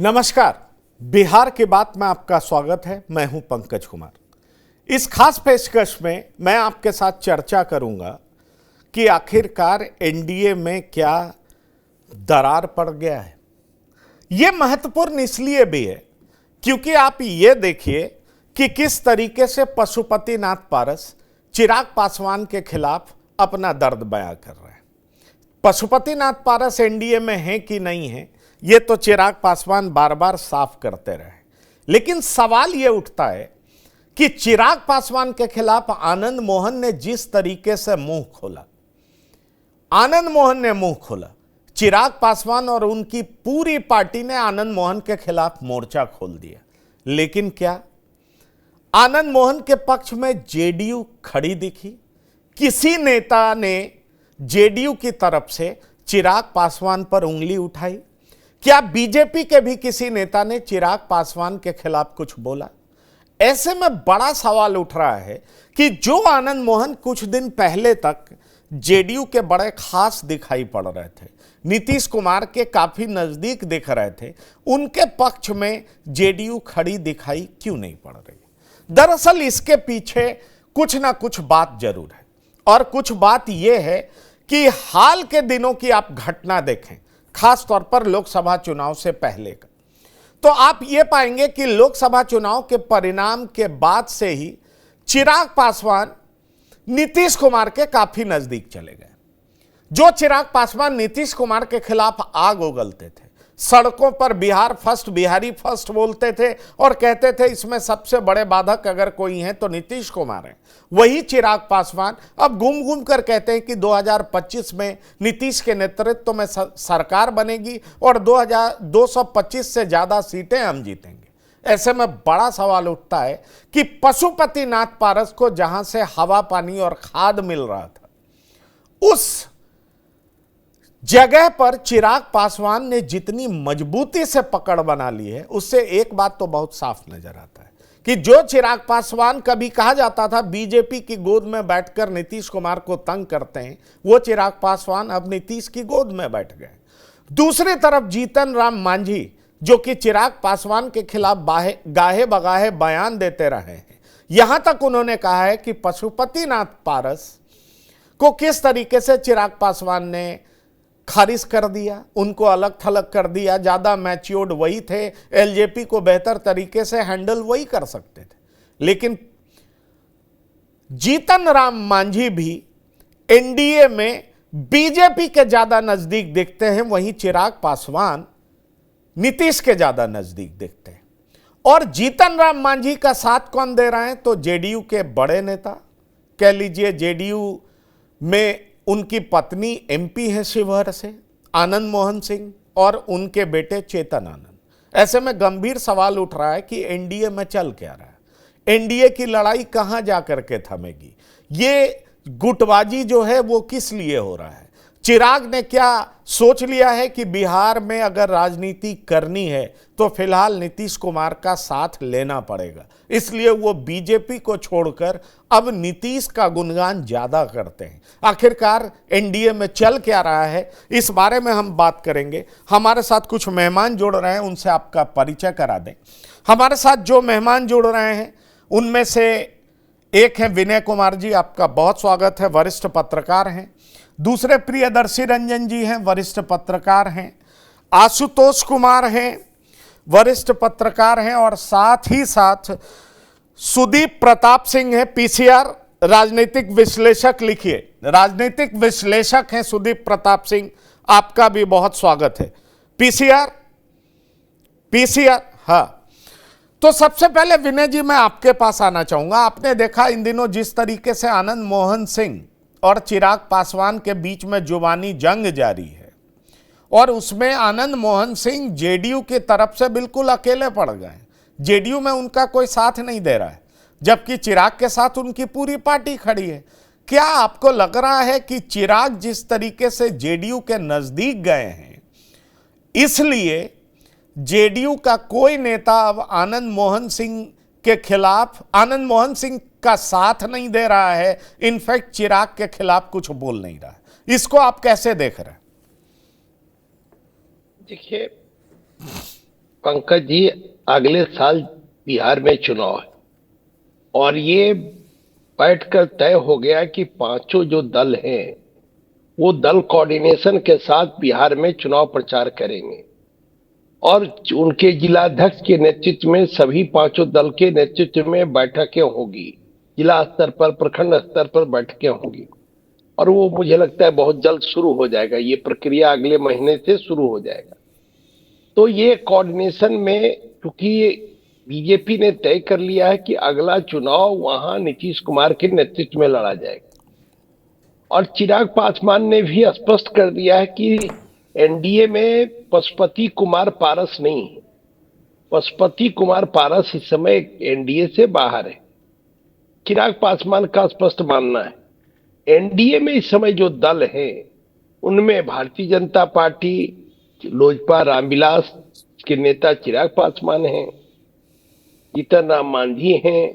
नमस्कार। बिहार की बात में आपका स्वागत है। मैं हूं पंकज कुमार। इस खास पेशकश में मैं आपके साथ चर्चा करूंगा कि आखिरकार एनडीए में क्या दरार पड़ गया है। यह महत्वपूर्ण इसलिए भी है क्योंकि आप ये देखिए कि किस तरीके से पशुपतिनाथ पारस चिराग पासवान के खिलाफ अपना दर्द बयां कर रहे हैं। पशुपतिनाथ पारस एनडीए में है कि नहीं है, ये तो चिराग पासवान बार बार साफ करते रहे, लेकिन सवाल ये उठता है कि चिराग पासवान के खिलाफ आनंद मोहन ने जिस तरीके से मुंह खोला, चिराग पासवान और उनकी पूरी पार्टी ने आनंद मोहन के खिलाफ मोर्चा खोल दिया। लेकिन क्या आनंद मोहन के पक्ष में जेडीयू खड़ी दिखी? किसी नेता ने जेडीयू की तरफ से चिराग पासवान पर उंगली उठाई? क्या बीजेपी के भी किसी नेता ने चिराग पासवान के खिलाफ कुछ बोला? ऐसे में बड़ा सवाल उठ रहा है कि जो आनंद मोहन कुछ दिन पहले तक जेडीयू के बड़े खास दिखाई पड़ रहे थे, नीतीश कुमार के काफी नजदीक दिख रहे थे, उनके पक्ष में जेडीयू खड़ी दिखाई क्यों नहीं पड़ रही? दरअसल इसके पीछे कुछ ना कुछ बात जरूर है, और कुछ बात यह है कि हाल के दिनों की आप घटना देखें, खास तौर पर लोकसभा चुनाव से पहले का, तो आप ये पाएंगे कि लोकसभा चुनाव के परिणाम के बाद से ही चिराग पासवान नीतीश कुमार के काफी नजदीक चले गए। जो चिराग पासवान नीतीश कुमार के खिलाफ आग उगलते थे, सड़कों पर बिहार फर्स्ट, बिहारी फर्स्ट बोलते थे और कहते थे इसमें सबसे बड़े बाधक अगर कोई हैं तो नीतीश कुमार हैं, वही चिराग पासवान अब घूम घूम कर कहते हैं कि 2025 में नीतीश के नेतृत्व में सरकार बनेगी और 225 से ज्यादा सीटें हम जीतेंगे। ऐसे में बड़ा सवाल उठता है कि पशुपतिनाथ पारस को जहां से हवा, पानी और खाद मिल रहा था, उस जगह पर चिराग पासवान ने जितनी मजबूती से पकड़ बना ली है, उससे एक बात तो बहुत साफ नजर आता है कि जो चिराग पासवान कभी कहा जाता था बीजेपी की गोद में बैठकर नीतीश कुमार को तंग करते हैं, वो चिराग पासवान अब नीतीश की गोद में बैठ गए। दूसरी तरफ जीतन राम मांझी, जो कि चिराग पासवान के खिलाफ गाहे बगाहे बयान देते रहे हैं, यहां तक उन्होंने कहा है कि पशुपतिनाथ पारस को किस तरीके से चिराग पासवान ने खारिज कर दिया, उनको अलग थलग कर दिया। ज्यादा मैच्योर्ड वही थे, एलजेपी को बेहतर तरीके से हैंडल वही कर सकते थे। लेकिन जीतन राम मांझी भी एनडीए में बीजेपी के ज्यादा नजदीक दिखते हैं, वहीं चिराग पासवान नीतीश के ज्यादा नजदीक दिखते हैं। और जीतन राम मांझी का साथ कौन दे रहे हैं? तो जेडीयू के बड़े नेता, कह लीजिए जेडीयू में उनकी पत्नी एमपी है शिवहर से, आनंद मोहन सिंह, और उनके बेटे चेतन आनंद। ऐसे में गंभीर सवाल उठ रहा है कि एनडीए में चल क्या रहा है, एनडीए की लड़ाई कहां जाकर के थमेगी, ये गुटबाजी जो है वो किस लिए हो रहा है? चिराग ने क्या सोच लिया है कि बिहार में अगर राजनीति करनी है तो फिलहाल नीतीश कुमार का साथ लेना पड़ेगा, इसलिए वो बीजेपी को छोड़कर अब नीतीश का गुणगान ज्यादा करते हैं। आखिरकार एनडीए में चल क्या रहा है, इस बारे में हम बात करेंगे। हमारे साथ कुछ मेहमान जुड़ रहे हैं, उनसे आपका परिचय करा दें। हमारे साथ जो मेहमान जुड़ रहे हैं उनमें से एक हैं विनय कुमार जी, आपका बहुत स्वागत है, वरिष्ठ पत्रकार हैं। दूसरे प्रियदर्शी रंजन जी हैं, वरिष्ठ पत्रकार हैं। आशुतोष कुमार हैं, वरिष्ठ पत्रकार हैं। और साथ ही साथ सुदीप प्रताप सिंह हैं, पीसीआर राजनीतिक विश्लेषक। लिखिए, राजनीतिक विश्लेषक हैं सुदीप प्रताप सिंह, आपका भी बहुत स्वागत है। पीसीआर, हाँ। तो सबसे पहले विनय जी, मैं आपके पास आना चाहूंगा। आपने देखा इन दिनों जिस तरीके से आनंद मोहन सिंह और चिराग पासवान के बीच में जुबानी जंग जारी है, और उसमें आनंद मोहन सिंह जेडीयू की तरफ से बिल्कुल अकेले पड़ गए। जेडीयू में उनका कोई साथ नहीं दे रहा है, जबकि चिराग के साथ उनकी पूरी पार्टी खड़ी है। क्या आपको लग रहा है कि चिराग जिस तरीके से जेडीयू के नजदीक गए हैं, इसलिए जेडीयू का कोई नेता अब आनंद मोहन सिंह के खिलाफ, आनंद मोहन सिंह का साथ नहीं दे रहा है, इनफैक्ट चिराग के खिलाफ कुछ बोल नहीं रहा है? इसको आप कैसे देख रहे हैं? देखिए, पंकज जी, अगले साल बिहार में चुनाव है और ये बैठकर तय हो गया कि पांचों जो दल हैं वो दल कोऑर्डिनेशन के साथ बिहार में चुनाव प्रचार करेंगे और उनके जिलाध्यक्ष के नेतृत्व में सभी पांचों दल के नेतृत्व में बैठकें होगी। जिला स्तर पर, प्रखंड स्तर पर बैठकें होंगी और वो मुझे लगता है बहुत जल्द शुरू हो जाएगा। ये प्रक्रिया अगले महीने से शुरू हो जाएगा। तो ये कोऑर्डिनेशन में, क्योंकि बीजेपी ने तय कर लिया है कि अगला चुनाव वहां नीतीश कुमार के नेतृत्व में लड़ा जाएगा और चिराग पासवान ने भी स्पष्ट कर दिया है कि एनडीए में पशुपति कुमार पारस नहीं है। पशुपति कुमार पारस इस समय एनडीए से बाहर है। चिराग पासवान का स्पष्ट मानना है एनडीए में इस समय जो दल है उनमें भारतीय जनता पार्टी, लोजपा, रामविलास के नेता चिराग पासवान हैं, जीतन राम मांझी हैं,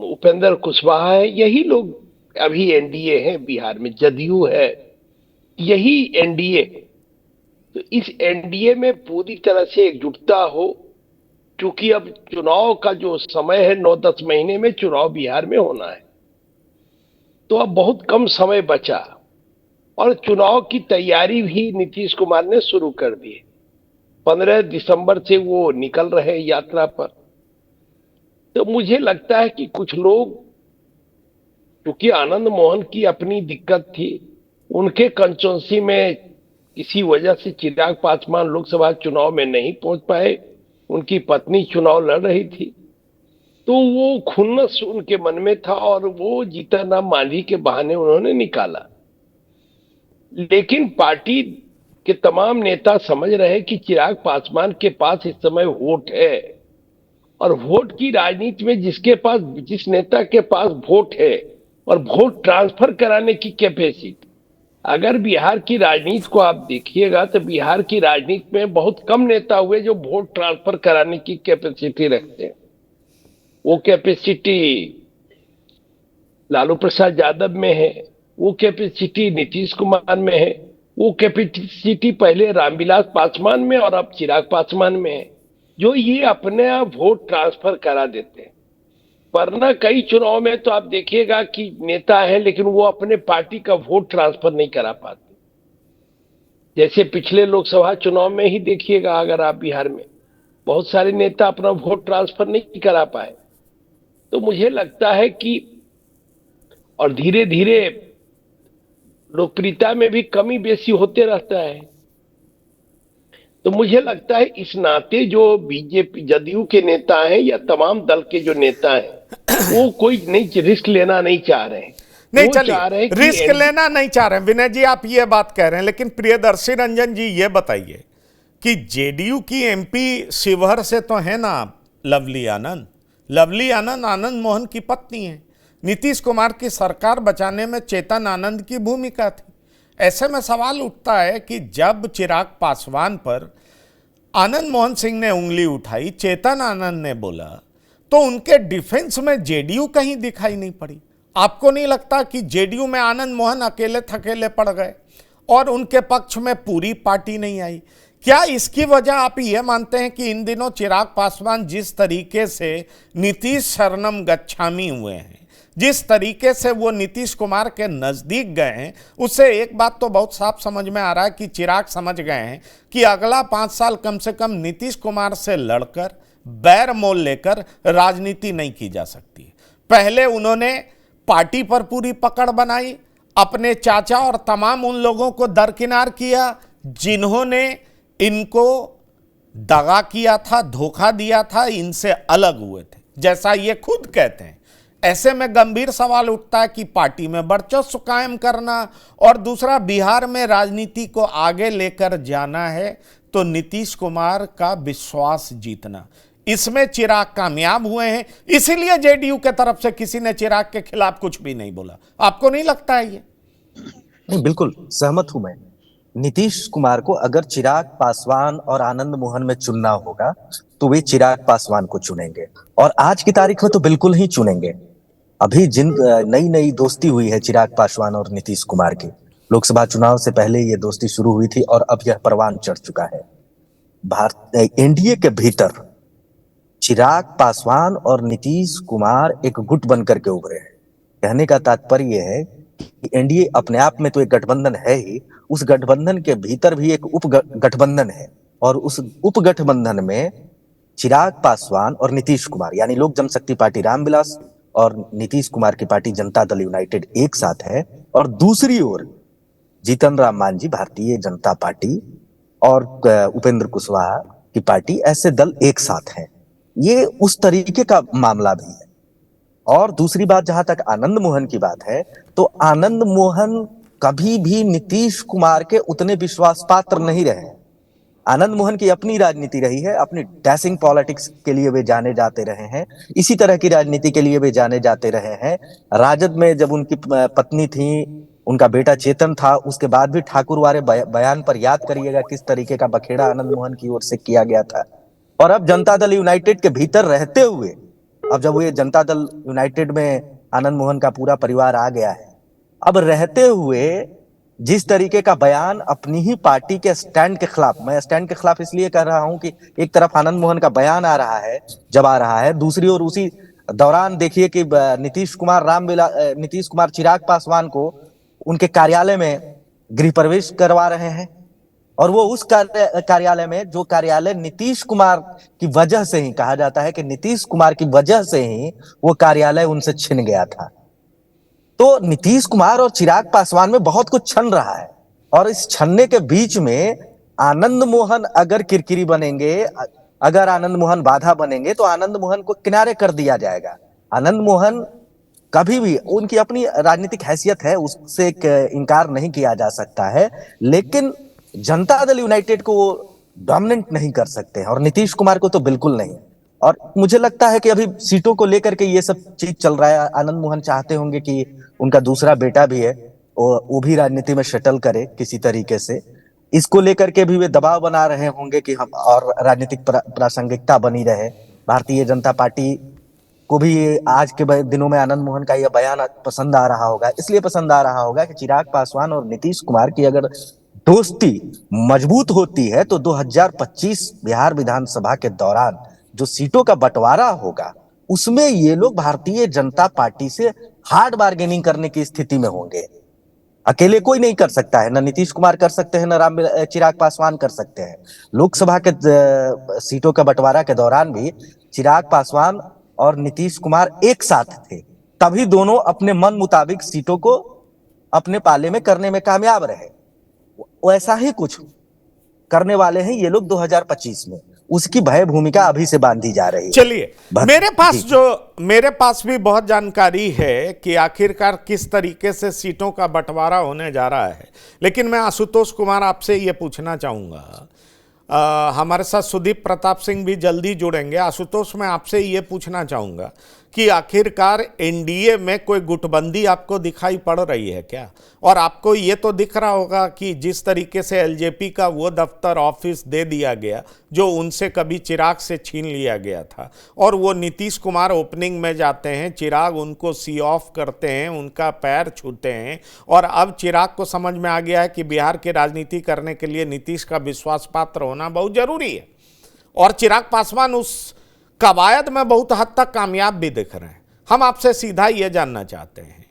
उपेंद्र कुशवाहा है। यही लोग अभी एनडीए हैं बिहार में। जदयू है, यही एनडीए है। तो इस एनडीए में पूरी तरह से एकजुटता हो, क्योंकि अब चुनाव का जो समय है 9-10 महीने में चुनाव बिहार में होना है, तो अब बहुत कम समय बचा और चुनाव की तैयारी भी नीतीश कुमार ने शुरू कर दी। 15 दिसंबर से वो निकल रहे यात्रा पर। तो मुझे लगता है कि कुछ लोग, क्योंकि आनंद मोहन की अपनी दिक्कत थी, उनके कंस्टिट्यूंसी में किसी वजह से चिराग पासवान लोकसभा चुनाव में नहीं पहुंच पाए, उनकी पत्नी चुनाव लड़ रही थी, तो वो खुन्नस उनके मन में था और वो जीतन राम मांझी के बहाने उन्होंने निकाला। लेकिन पार्टी के तमाम नेता समझ रहे कि चिराग पासवान के पास इस समय वोट है और वोट की राजनीति में जिस नेता के पास वोट है और वोट ट्रांसफर कराने की कैपेसिटी, अगर बिहार की राजनीति को आप देखिएगा तो बिहार की राजनीति में बहुत कम नेता हुए जो वोट ट्रांसफर कराने की कैपेसिटी रखते हैं। वो कैपेसिटी लालू प्रसाद यादव में है, वो कैपेसिटी नीतीश कुमार में है, वो कैपेसिटी पहले रामविलास पासवान में और अब चिराग पासवान में है, जो ये अपने आप वोट ट्रांसफर करा देते हैं। वरना कई चुनाव में तो आप देखिएगा कि नेता है लेकिन वो अपने पार्टी का वोट ट्रांसफर नहीं करा पाते। जैसे पिछले लोकसभा चुनाव में ही देखिएगा, अगर आप बिहार में बहुत सारे नेता अपना वोट ट्रांसफर नहीं करा पाए। तो मुझे लगता है कि और धीरे धीरे लोकप्रियता में भी कमी बेसी होते रहता है। तो मुझे लगता है इस नाते जो बीजेपी जदयू के नेता हैं या तमाम दल के जो नेता हैं वो कोई नहीं रिस्क लेना नहीं चाह रहे हैं। नहीं, चलिए, रिस्क लेना नहीं चाह रहे हैं विनय जी, आप ये बात कह रहे हैं। लेकिन प्रियदर्शी रंजन जी ये बताइए कि जेडीयू की एमपी शिवहर से तो है ना लवली आनंद। लवली आनंद आनंद मोहन की पत्नी है। नीतीश कुमार की सरकार बचाने में चेतन आनंद की भूमिका थी। ऐसे में सवाल उठता है कि जब चिराग पासवान पर आनंद मोहन सिंह ने उंगली उठाई, चेतन आनंद ने बोला, तो उनके डिफेंस में जेडीयू कहीं दिखाई नहीं पड़ी। आपको नहीं लगता कि जेडीयू में आनंद मोहन अकेले थकेले पड़ गए और उनके पक्ष में पूरी पार्टी नहीं आई? क्या इसकी वजह आप ये मानते हैं कि इन दिनों चिराग पासवान जिस तरीके से नीतीश शरणम गच्छामी हुए हैं, जिस तरीके से वो नीतीश कुमार के नज़दीक गए हैं, उससे एक बात तो बहुत साफ समझ में आ रहा है कि चिराग समझ गए हैं कि अगला 5 साल कम से कम नीतीश कुमार से लड़कर, बैर मोल लेकर राजनीति नहीं की जा सकती। पहले उन्होंने पार्टी पर पूरी पकड़ बनाई, अपने चाचा और तमाम उन लोगों को दरकिनार किया जिन्होंने इनको दगा किया था, धोखा दिया था, इनसे अलग हुए थे, जैसा ये खुद कहते हैं। ऐसे में गंभीर सवाल उठता है कि पार्टी में वर्चस्व कायम करना और दूसरा बिहार में राजनीति को आगे लेकर जाना है तो नीतीश कुमार का विश्वास जीतना। इसमें चिराग कामयाब हुए हैं, इसीलिए जेडीयू के तरफ से किसी ने चिराग के खिलाफ कुछ भी नहीं बोला। आपको नहीं लगता है ये? नहीं, बिल्कुल सहमत हूं मैं। नीतीश कुमार को अगर चिराग पासवान और आनंद मोहन में चुनना होगा तो वे चिराग पासवान को चुनेंगे और आज की तारीख में तो बिल्कुल ही चुनेंगे। अभी जिन नई नई दोस्ती हुई है चिराग पासवान और नीतीश कुमार की, लोकसभा चुनाव से पहले ये दोस्ती शुरू हुई थी और अब यह परवान चढ़ चुका है। भारत एनडीए के भीतर चिराग पासवान और नीतीश कुमार एक गुट बनकर के उभरे हैं। कहने का तात्पर्य यह है कि एनडीए अपने आप में तो एक गठबंधन है ही, उस गठबंधन के भीतर भी एक उप गठबंधन है, और उस उप गठबंधन में चिराग पासवान और नीतीश कुमार यानी लोक जनशक्ति पार्टी रामविलास और नीतीश कुमार की पार्टी जनता दल यूनाइटेड एक साथ है, और दूसरी ओर जीतन राम मांझी भारतीय जनता पार्टी और उपेंद्र कुशवाहा की पार्टी, ऐसे दल एक साथ हैं। ये उस तरीके का मामला भी है। और दूसरी बात, जहां तक आनंद मोहन की बात है, तो आनंद मोहन कभी भी नीतीश कुमार के उतने विश्वास पात्र नहीं रहे। आनंद मोहन की अपनी राजनीति रही है, अपनी डैशिंग पॉलिटिक्स के लिए वे जाने जाते रहे हैं, इसी तरह की राजनीति के लिए वे जाने जाते रहे हैं। राजद में जब उनकी पत्नी थी, उनका बेटा चेतन था, उसके बाद भी ठाकुर वाले बयान पर याद करिएगा किस तरीके का बखेड़ा आनंद मोहन की ओर से किया गया था। और अब जनता दल यूनाइटेड के भीतर रहते हुए, अब जब ये जनता दल यूनाइटेड में आनंद मोहन का पूरा परिवार आ गया है, अब रहते हुए जिस तरीके का बयान अपनी ही पार्टी के स्टैंड के खिलाफ, मैं स्टैंड के खिलाफ इसलिए कर रहा हूं कि एक तरफ आनंद मोहन का बयान आ रहा है, जब आ रहा है, दूसरी ओर उसी दौरान देखिए कि नीतीश कुमार चिराग पासवान को उनके कार्यालय में गृह प्रवेश करवा रहे हैं, और वो उस कार्यालय में, जो कार्यालय नीतीश कुमार की वजह से ही, कहा जाता है कि नीतीश कुमार की वजह से ही वो कार्यालय उनसे छिन गया था। तो नीतीश कुमार और चिराग पासवान में बहुत कुछ छन रहा है, और इस छनने के बीच में आनंद मोहन अगर किरकिरी बनेंगे, अगर आनंद मोहन बाधा बनेंगे, तो आनंद मोहन को किनारे कर दिया जाएगा। आनंद मोहन कभी भी, उनकी अपनी राजनीतिक हैसियत है, उससे इनकार नहीं किया जा सकता है, लेकिन जनता दल यूनाइटेड को वो डोमिनेट नहीं कर सकते हैं, और नीतीश कुमार को तो बिल्कुल नहीं। और मुझे लगता है कि अभी सीटों को लेकर के ये सब चीज चल रहा है। आनंद मोहन चाहते होंगे कि उनका दूसरा बेटा भी है, वो भी राजनीति में शटल करे किसी तरीके से, इसको लेकर के भी वे दबाव बना रहे होंगे कि हम और राजनीतिक प्रासंगिकता बनी रहे। भारतीय जनता पार्टी को भी आज के दिनों में आनंद मोहन का यह बयान पसंद आ रहा होगा, इसलिए पसंद आ रहा होगा कि चिराग पासवान और नीतीश कुमार की अगर दोस्ती मजबूत होती है, तो 2025 बिहार विधानसभा के दौरान जो सीटों का बंटवारा होगा, उसमें ये लोग भारतीय जनता पार्टी से हार्ड बार्गेनिंग करने की स्थिति में होंगे। अकेले कोई नहीं कर सकता है, ना नीतीश कुमार कर सकते हैं, ना चिराग पासवान कर सकते हैं। लोकसभा के सीटों का बंटवारा के दौरान भी चिराग पासवान और नीतीश कुमार एक साथ थे, तभी दोनों अपने मन मुताबिक सीटों को अपने पाले में करने में कामयाब रहे। वैसा ही कुछ करने वाले हैं ये लोग 2025 में, उसकी भय भूमिका अभी से बांधी जा रही है। चलिए, मेरे पास भी बहुत जानकारी है कि आखिरकार किस तरीके से सीटों का बंटवारा होने जा रहा है, लेकिन मैं आशुतोष कुमार आपसे ये पूछना चाहूँगा, हमारे साथ सुदीप प्रताप सिंह भी जल्दी जुड़ेंगे। आशुतोष, मैं आपसे ये पूछना चाहूँगा कि आखिरकार एनडीए में कोई गुटबंदी आपको दिखाई पड़ रही है क्या? और आपको ये तो दिख रहा होगा कि जिस तरीके से एलजेपी का वो दफ्तर ऑफिस दे दिया गया जो उनसे कभी चिराग से छीन लिया गया था, और वो नीतीश कुमार ओपनिंग में जाते हैं, चिराग उनको सी ऑफ करते हैं, उनका पैर छूते हैं, और अब चिराग को समझ में आ गया है कि बिहार की राजनीति करने के लिए नीतीश का विश्वास पात्र होना बहुत जरूरी है, और चिराग पासवान उस कवायद में बहुत हद तक कामयाब भी दिख रहे हैं। हम आपसे सीधा ये जानना चाहते हैं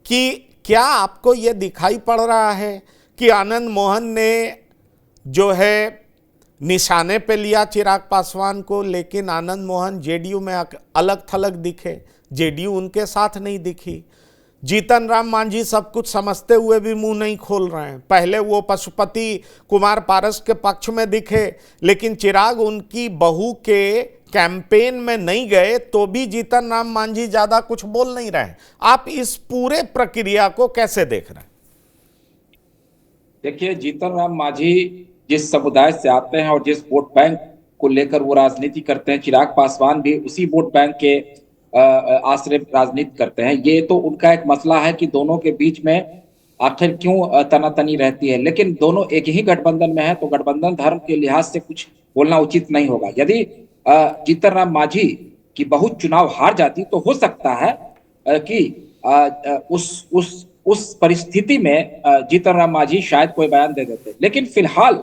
कि क्या आपको ये दिखाई पड़ रहा है कि आनंद मोहन ने जो है निशाने पे लिया चिराग पासवान को, लेकिन आनंद मोहन जेडीयू में अलग थलग दिखे, जेडीयू उनके साथ नहीं दिखी। जीतन राम मांझी सब कुछ समझते हुए भी मुंह नहीं खोल रहे हैं। पहले वो पशुपति कुमार पारस के पक्ष में दिखे, लेकिन चिराग उनकी बहू के कैंपेन में नहीं गए तो भी जीतन राम मांझी ज्यादा कुछ बोल नहीं रहे। आप इस पूरे प्रक्रिया को कैसे देख रहे हैं? देखिए, जीतन राम मांझी जिस समुदाय से आते हैं और जिस वोट बैंक को लेकर वो राजनीति करते हैं, चिराग पासवान भी उसी वोट बैंक के आश्रय राजनीति करते हैं। ये तो उनका एक मसला है कि दोनों के बीच में आखिर क्यों तनातनी रहती है, लेकिन दोनों एक ही गठबंधन में है, तो गठबंधन धर्म के लिहाज से कुछ बोलना उचित नहीं होगा। यदि जीतन राम मांझी की बहू चुनाव हार जाती तो हो सकता है कि उस परिस्थिति में जीतन राम मांझी शायद कोई बयान दे देते, लेकिन फिलहाल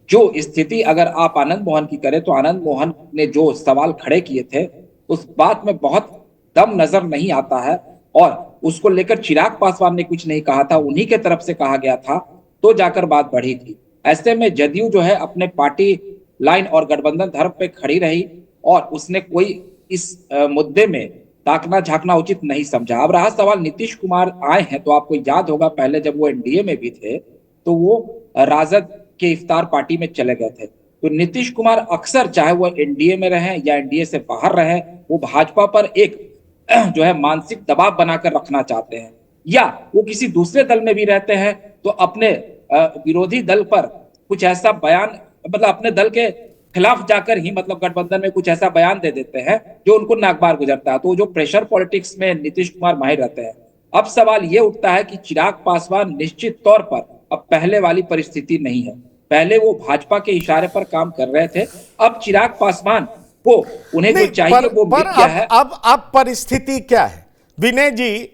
जो स्थिति अगर आप आनंद मोहन की करें तो आनंद मोहन ने जो सवाल खड़े किए थे उस बात में बहुत दम नजर नहीं आता है, और उसको लेकर चिराग पासवान ने कुछ नहीं कहा था, उन्हीं के तरफ से कहा गया था, तो जाकर बात बढ़ी थी। ऐसे में जदयू जो है अपने पार्टी लाइन और गठबंधन धर्म पे खड़ी रही और उसने कोई इस मुद्दे में ताकना झांकना उचित नहीं समझा। अब रहा सवाल, नीतीश कुमार आए हैं तो आपको याद होगा पहले जब वो एनडीए में भी थे तो वो राजद के इफ्तार पार्टी में चले गए थे। तो नीतीश कुमार अक्सर चाहे वो एनडीए में रहे या एनडीए से बाहर रहे, वो भाजपा पर एक जो है मानसिक दबाव बनाकर रखना चाहते हैं, या वो किसी दूसरे दल में भी रहते हैं तो अपने विरोधी दल पर कुछ ऐसा बयान, मतलब अपने दल के खिलाफ जाकर ही, मतलब गठबंधन में कुछ ऐसा बयान दे देते हैं जो उनको नागवार गुजरता है। तो जो प्रेशर पॉलिटिक्स में नीतीश कुमार माहिर रहते हैं। अब सवाल ये उठता है कि चिराग पासवान निश्चित तौर पर अब पहले वाली परिस्थिति नहीं है। पहले वो भाजपा के इशारे पर काम कर रहे थे, अब चिराग पासवान को उन्हें जो चाहिए वो मिल गया है। अब परिस्थिति क्या है विनय जी?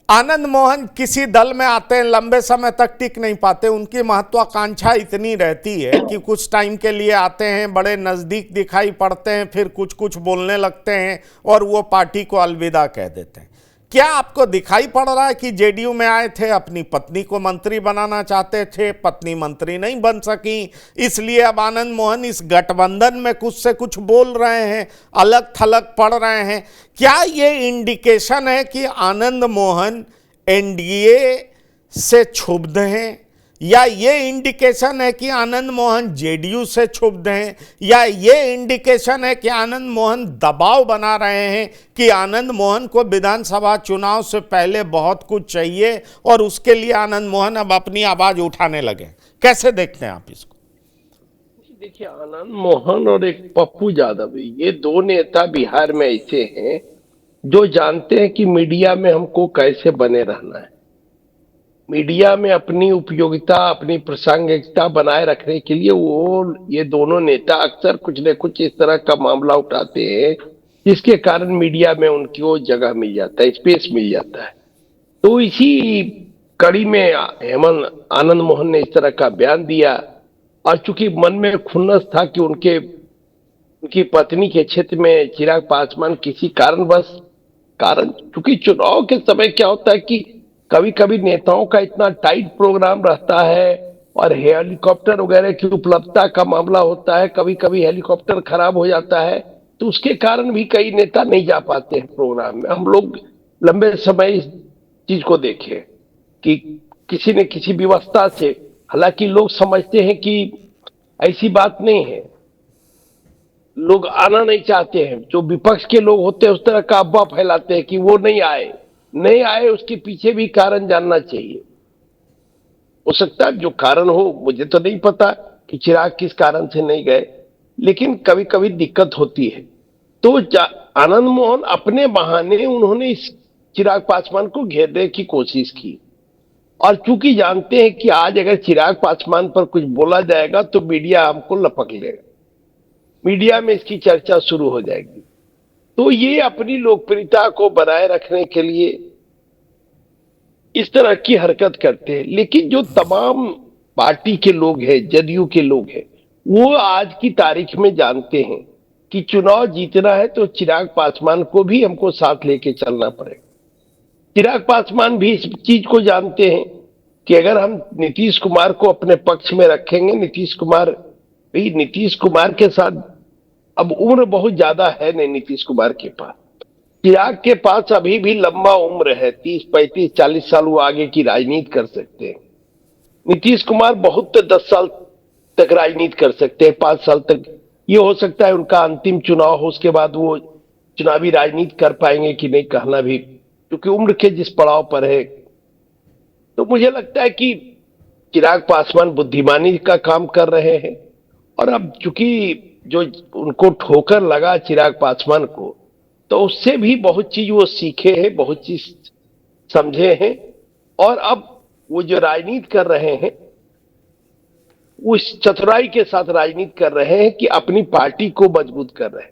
आनंद मोहन किसी दल में आते हैं, लंबे समय तक टिक नहीं पाते, उनकी महत्वाकांक्षा इतनी रहती है कि कुछ टाइम के लिए आते हैं, बड़े नजदीक दिखाई पड़ते हैं, फिर कुछ कुछ बोलने लगते हैं और वो पार्टी को अलविदा कह देते हैं। क्या आपको दिखाई पड़ रहा है कि जेडीयू में आए थे, अपनी पत्नी को मंत्री बनाना चाहते थे, पत्नी मंत्री नहीं बन सकी, इसलिए अब आनंद मोहन इस गठबंधन में कुछ से कुछ बोल रहे हैं, अलग थलग पड़ रहे हैं? क्या ये इंडिकेशन है कि आनंद मोहन एनडीए से क्षुब्ध हैं, या ये इंडिकेशन है कि आनंद मोहन जेडीयू से क्षुब्ध हैं, या ये इंडिकेशन है कि आनंद मोहन दबाव बना रहे हैं कि आनंद मोहन को विधानसभा चुनाव से पहले बहुत कुछ चाहिए और उसके लिए आनंद मोहन अब अपनी आवाज उठाने लगे? कैसे देखते हैं आप इसको? देखिए, आनंद मोहन और एक पप्पू यादव, ये दो नेता बिहार में ऐसे हैं जो जानते हैं कि मीडिया में हमको कैसे बने रहना है। मीडिया में अपनी उपयोगिता, अपनी प्रासंगिकता बनाए रखने के लिए ये दोनों नेता अक्सर कुछ न कुछ इस तरह का मामला उठाते हैं जिसके कारण मीडिया में उनको जगह मिल जाता है, स्पेस मिल जाता है। तो इसी कड़ी में हेमंत आनंद मोहन ने इस तरह का बयान दिया, और चूंकि मन में खुन्नस था कि उनकी पत्नी के क्षेत्र में चिराग पासवान किसी चूंकि चुनाव के समय क्या होता है कि कभी कभी नेताओं का इतना टाइट प्रोग्राम रहता है और हेलीकॉप्टर वगैरह की उपलब्धता का मामला होता है, कभी कभी हेलीकॉप्टर खराब हो जाता है, तो उसके कारण भी कई नेता नहीं जा पाते हैं प्रोग्राम में। हम लोग लंबे समय इस चीज को देखे कि किसी न किसी व्यवस्था से, हालांकि लोग समझते हैं कि ऐसी बात नहीं है, लोग आना नहीं चाहते हैं, जो विपक्ष के लोग होते हैं उस तरह का अफवाह फैलाते हैं कि वो नहीं आए, उसके पीछे भी कारण जानना चाहिए। हो सकता है जो कारण हो, मुझे तो नहीं पता कि चिराग किस कारण से नहीं गए, लेकिन कभी कभी दिक्कत होती है। तो आनंद मोहन अपने बहाने उन्होंने इस चिराग पासवान को घेरने की कोशिश की, और चूंकि जानते हैं कि आज अगर चिराग पासवान पर कुछ बोला जाएगा तो मीडिया हमको लपक लेगा, मीडिया में इसकी चर्चा शुरू हो जाएगी, तो ये अपनी लोकप्रियता को बनाए रखने के लिए इस तरह की हरकत करते हैं। लेकिन जो तमाम पार्टी के लोग हैं, जदयू के लोग हैं, वो आज की तारीख में जानते हैं कि चुनाव जीतना है तो चिराग पासवान को भी हमको साथ लेके चलना पड़ेगा। चिराग पासवान भी इस चीज को जानते हैं कि अगर हम नीतीश कुमार को अपने पक्ष में रखेंगे, नीतीश कुमार के साथ अब उम्र बहुत ज्यादा है नहीं नीतीश कुमार के पास, चिराग के पास अभी भी लंबा उम्र है, 30, 35, 40 साल वो आगे की राजनीति कर सकते हैं। नीतीश कुमार बहुत 10 साल तक राजनीति कर सकते हैं, 5 साल तक। ये हो सकता है उनका अंतिम चुनाव हो, उसके बाद वो चुनावी राजनीति कर पाएंगे कि नहीं, कहना भी, क्योंकि उम्र के जिस पड़ाव पर है। तो मुझे लगता है कि चिराग पासवान बुद्धिमानी का काम कर रहे हैं, और अब चूंकि जो उनको ठोकर लगा चिराग पासवान को, तो उससे भी बहुत चीज वो सीखे हैं, बहुत चीज समझे हैं, और अब वो जो राजनीति कर रहे हैं उस चतुराई के साथ राजनीति कर रहे हैं कि अपनी पार्टी को मजबूत कर रहे हैं।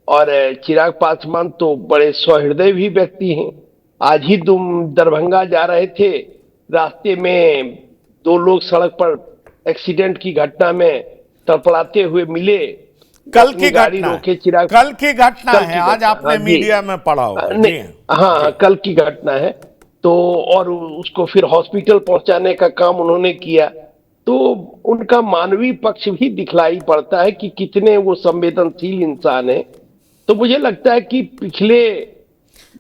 और चिराग पासवान तो बड़े सहृदय भी व्यक्ति हैं। आज ही तुम दरभंगा जा रहे थे, रास्ते में 2 लोग सड़क पर एक्सीडेंट की घटना में तड़पड़ाते हुए मिले, कल की गाड़ी घटना रोके चिराग, कल की घटना कल है, की आज घटना, आपने हाँ जी, मीडिया में पढ़ा होगा नहीं, जी हाँ, कल की घटना है। तो और उसको फिर हॉस्पिटल पहुंचाने का काम उन्होंने किया। तो उनका मानवीय पक्ष भी दिखलाई पड़ता है कि कितने वो संवेदनशील इंसान है। तो मुझे लगता है कि नहीं,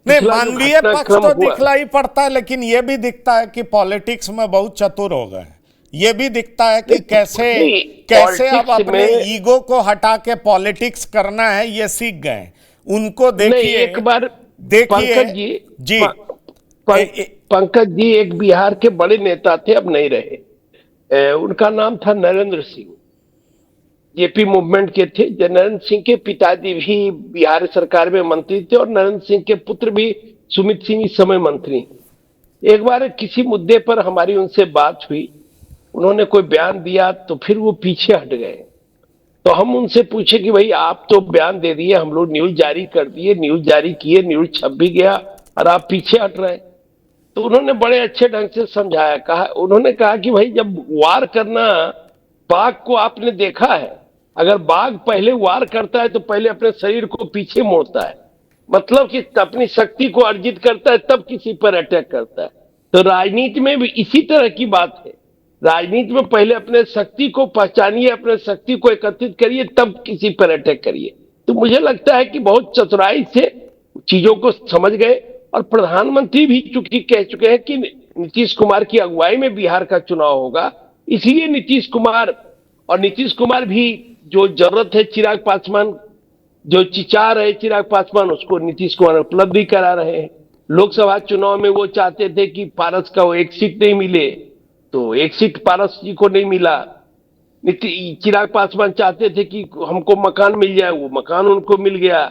पिछला जो मानवीय पक्ष घटनाक्रम तो हुआ, दिखलाई पड़ता है, लेकिन यह भी दिखता है कि पॉलिटिक्स में बहुत चतुर हो गए हैं। ये भी दिखता है कि कैसे नहीं, कैसे अब पॉलिटिक्स अपने में ईगो को हटा के पॉलिटिक्स करना है, ये सीख गए। उनको नहीं, देखिए, एक बार देखिए पंकज जी, जी पंकज जी एक बिहार के बड़े नेता थे, अब नहीं रहे। उनका नाम था नरेंद्र सिंह, जेपी मूवमेंट के थे। नरेंद्र सिंह के पिताजी भी बिहार सरकार में मंत्री थे और नरेंद्र सिंह के पुत्र भी सुमित सिंह इस समय मंत्री। एक बार किसी मुद्दे पर हमारी उनसे बात हुई, उन्होंने कोई बयान दिया तो फिर वो पीछे हट गए। तो हम उनसे पूछे कि भाई आप तो बयान दे दिए, हम लोग न्यूज जारी कर दिए, न्यूज जारी किए, न्यूज छप भी गया और आप पीछे हट रहे हैं। तो उन्होंने बड़े अच्छे ढंग से समझाया, उन्होंने कहा कि भाई जब वार करना, बाघ को आपने देखा है, अगर बाघ पहले वार करता है तो पहले अपने शरीर को पीछे मोड़ता है, मतलब कि अपनी शक्ति को अर्जित करता है, तब किसी पर अटैक करता है। तो राजनीति में भी इसी तरह की बात है। राजनीति में पहले अपने शक्ति को पहचानिए, अपने शक्ति को एकत्रित करिए, तब किसी पर अटैक करिए। तो मुझे लगता है कि बहुत चतुराई से चीजों को समझ गए। और प्रधानमंत्री भी चूंकि कह चुके हैं कि नीतीश कुमार की अगुवाई में बिहार का चुनाव होगा, इसलिए नीतीश कुमार भी जो जरूरत है चिराग पासवान, जो चिचा रहे चिराग पासवान, उसको नीतीश कुमार उपलब्ध भी करा रहे हैं। लोकसभा चुनाव में वो चाहते थे कि पारस का वो एक सीट नहीं मिले, तो एक सीट पारस जी को नहीं मिला। चिराग पासवान चाहते थे कि हमको मकान मिल जाए, वो मकान उनको मिल गया।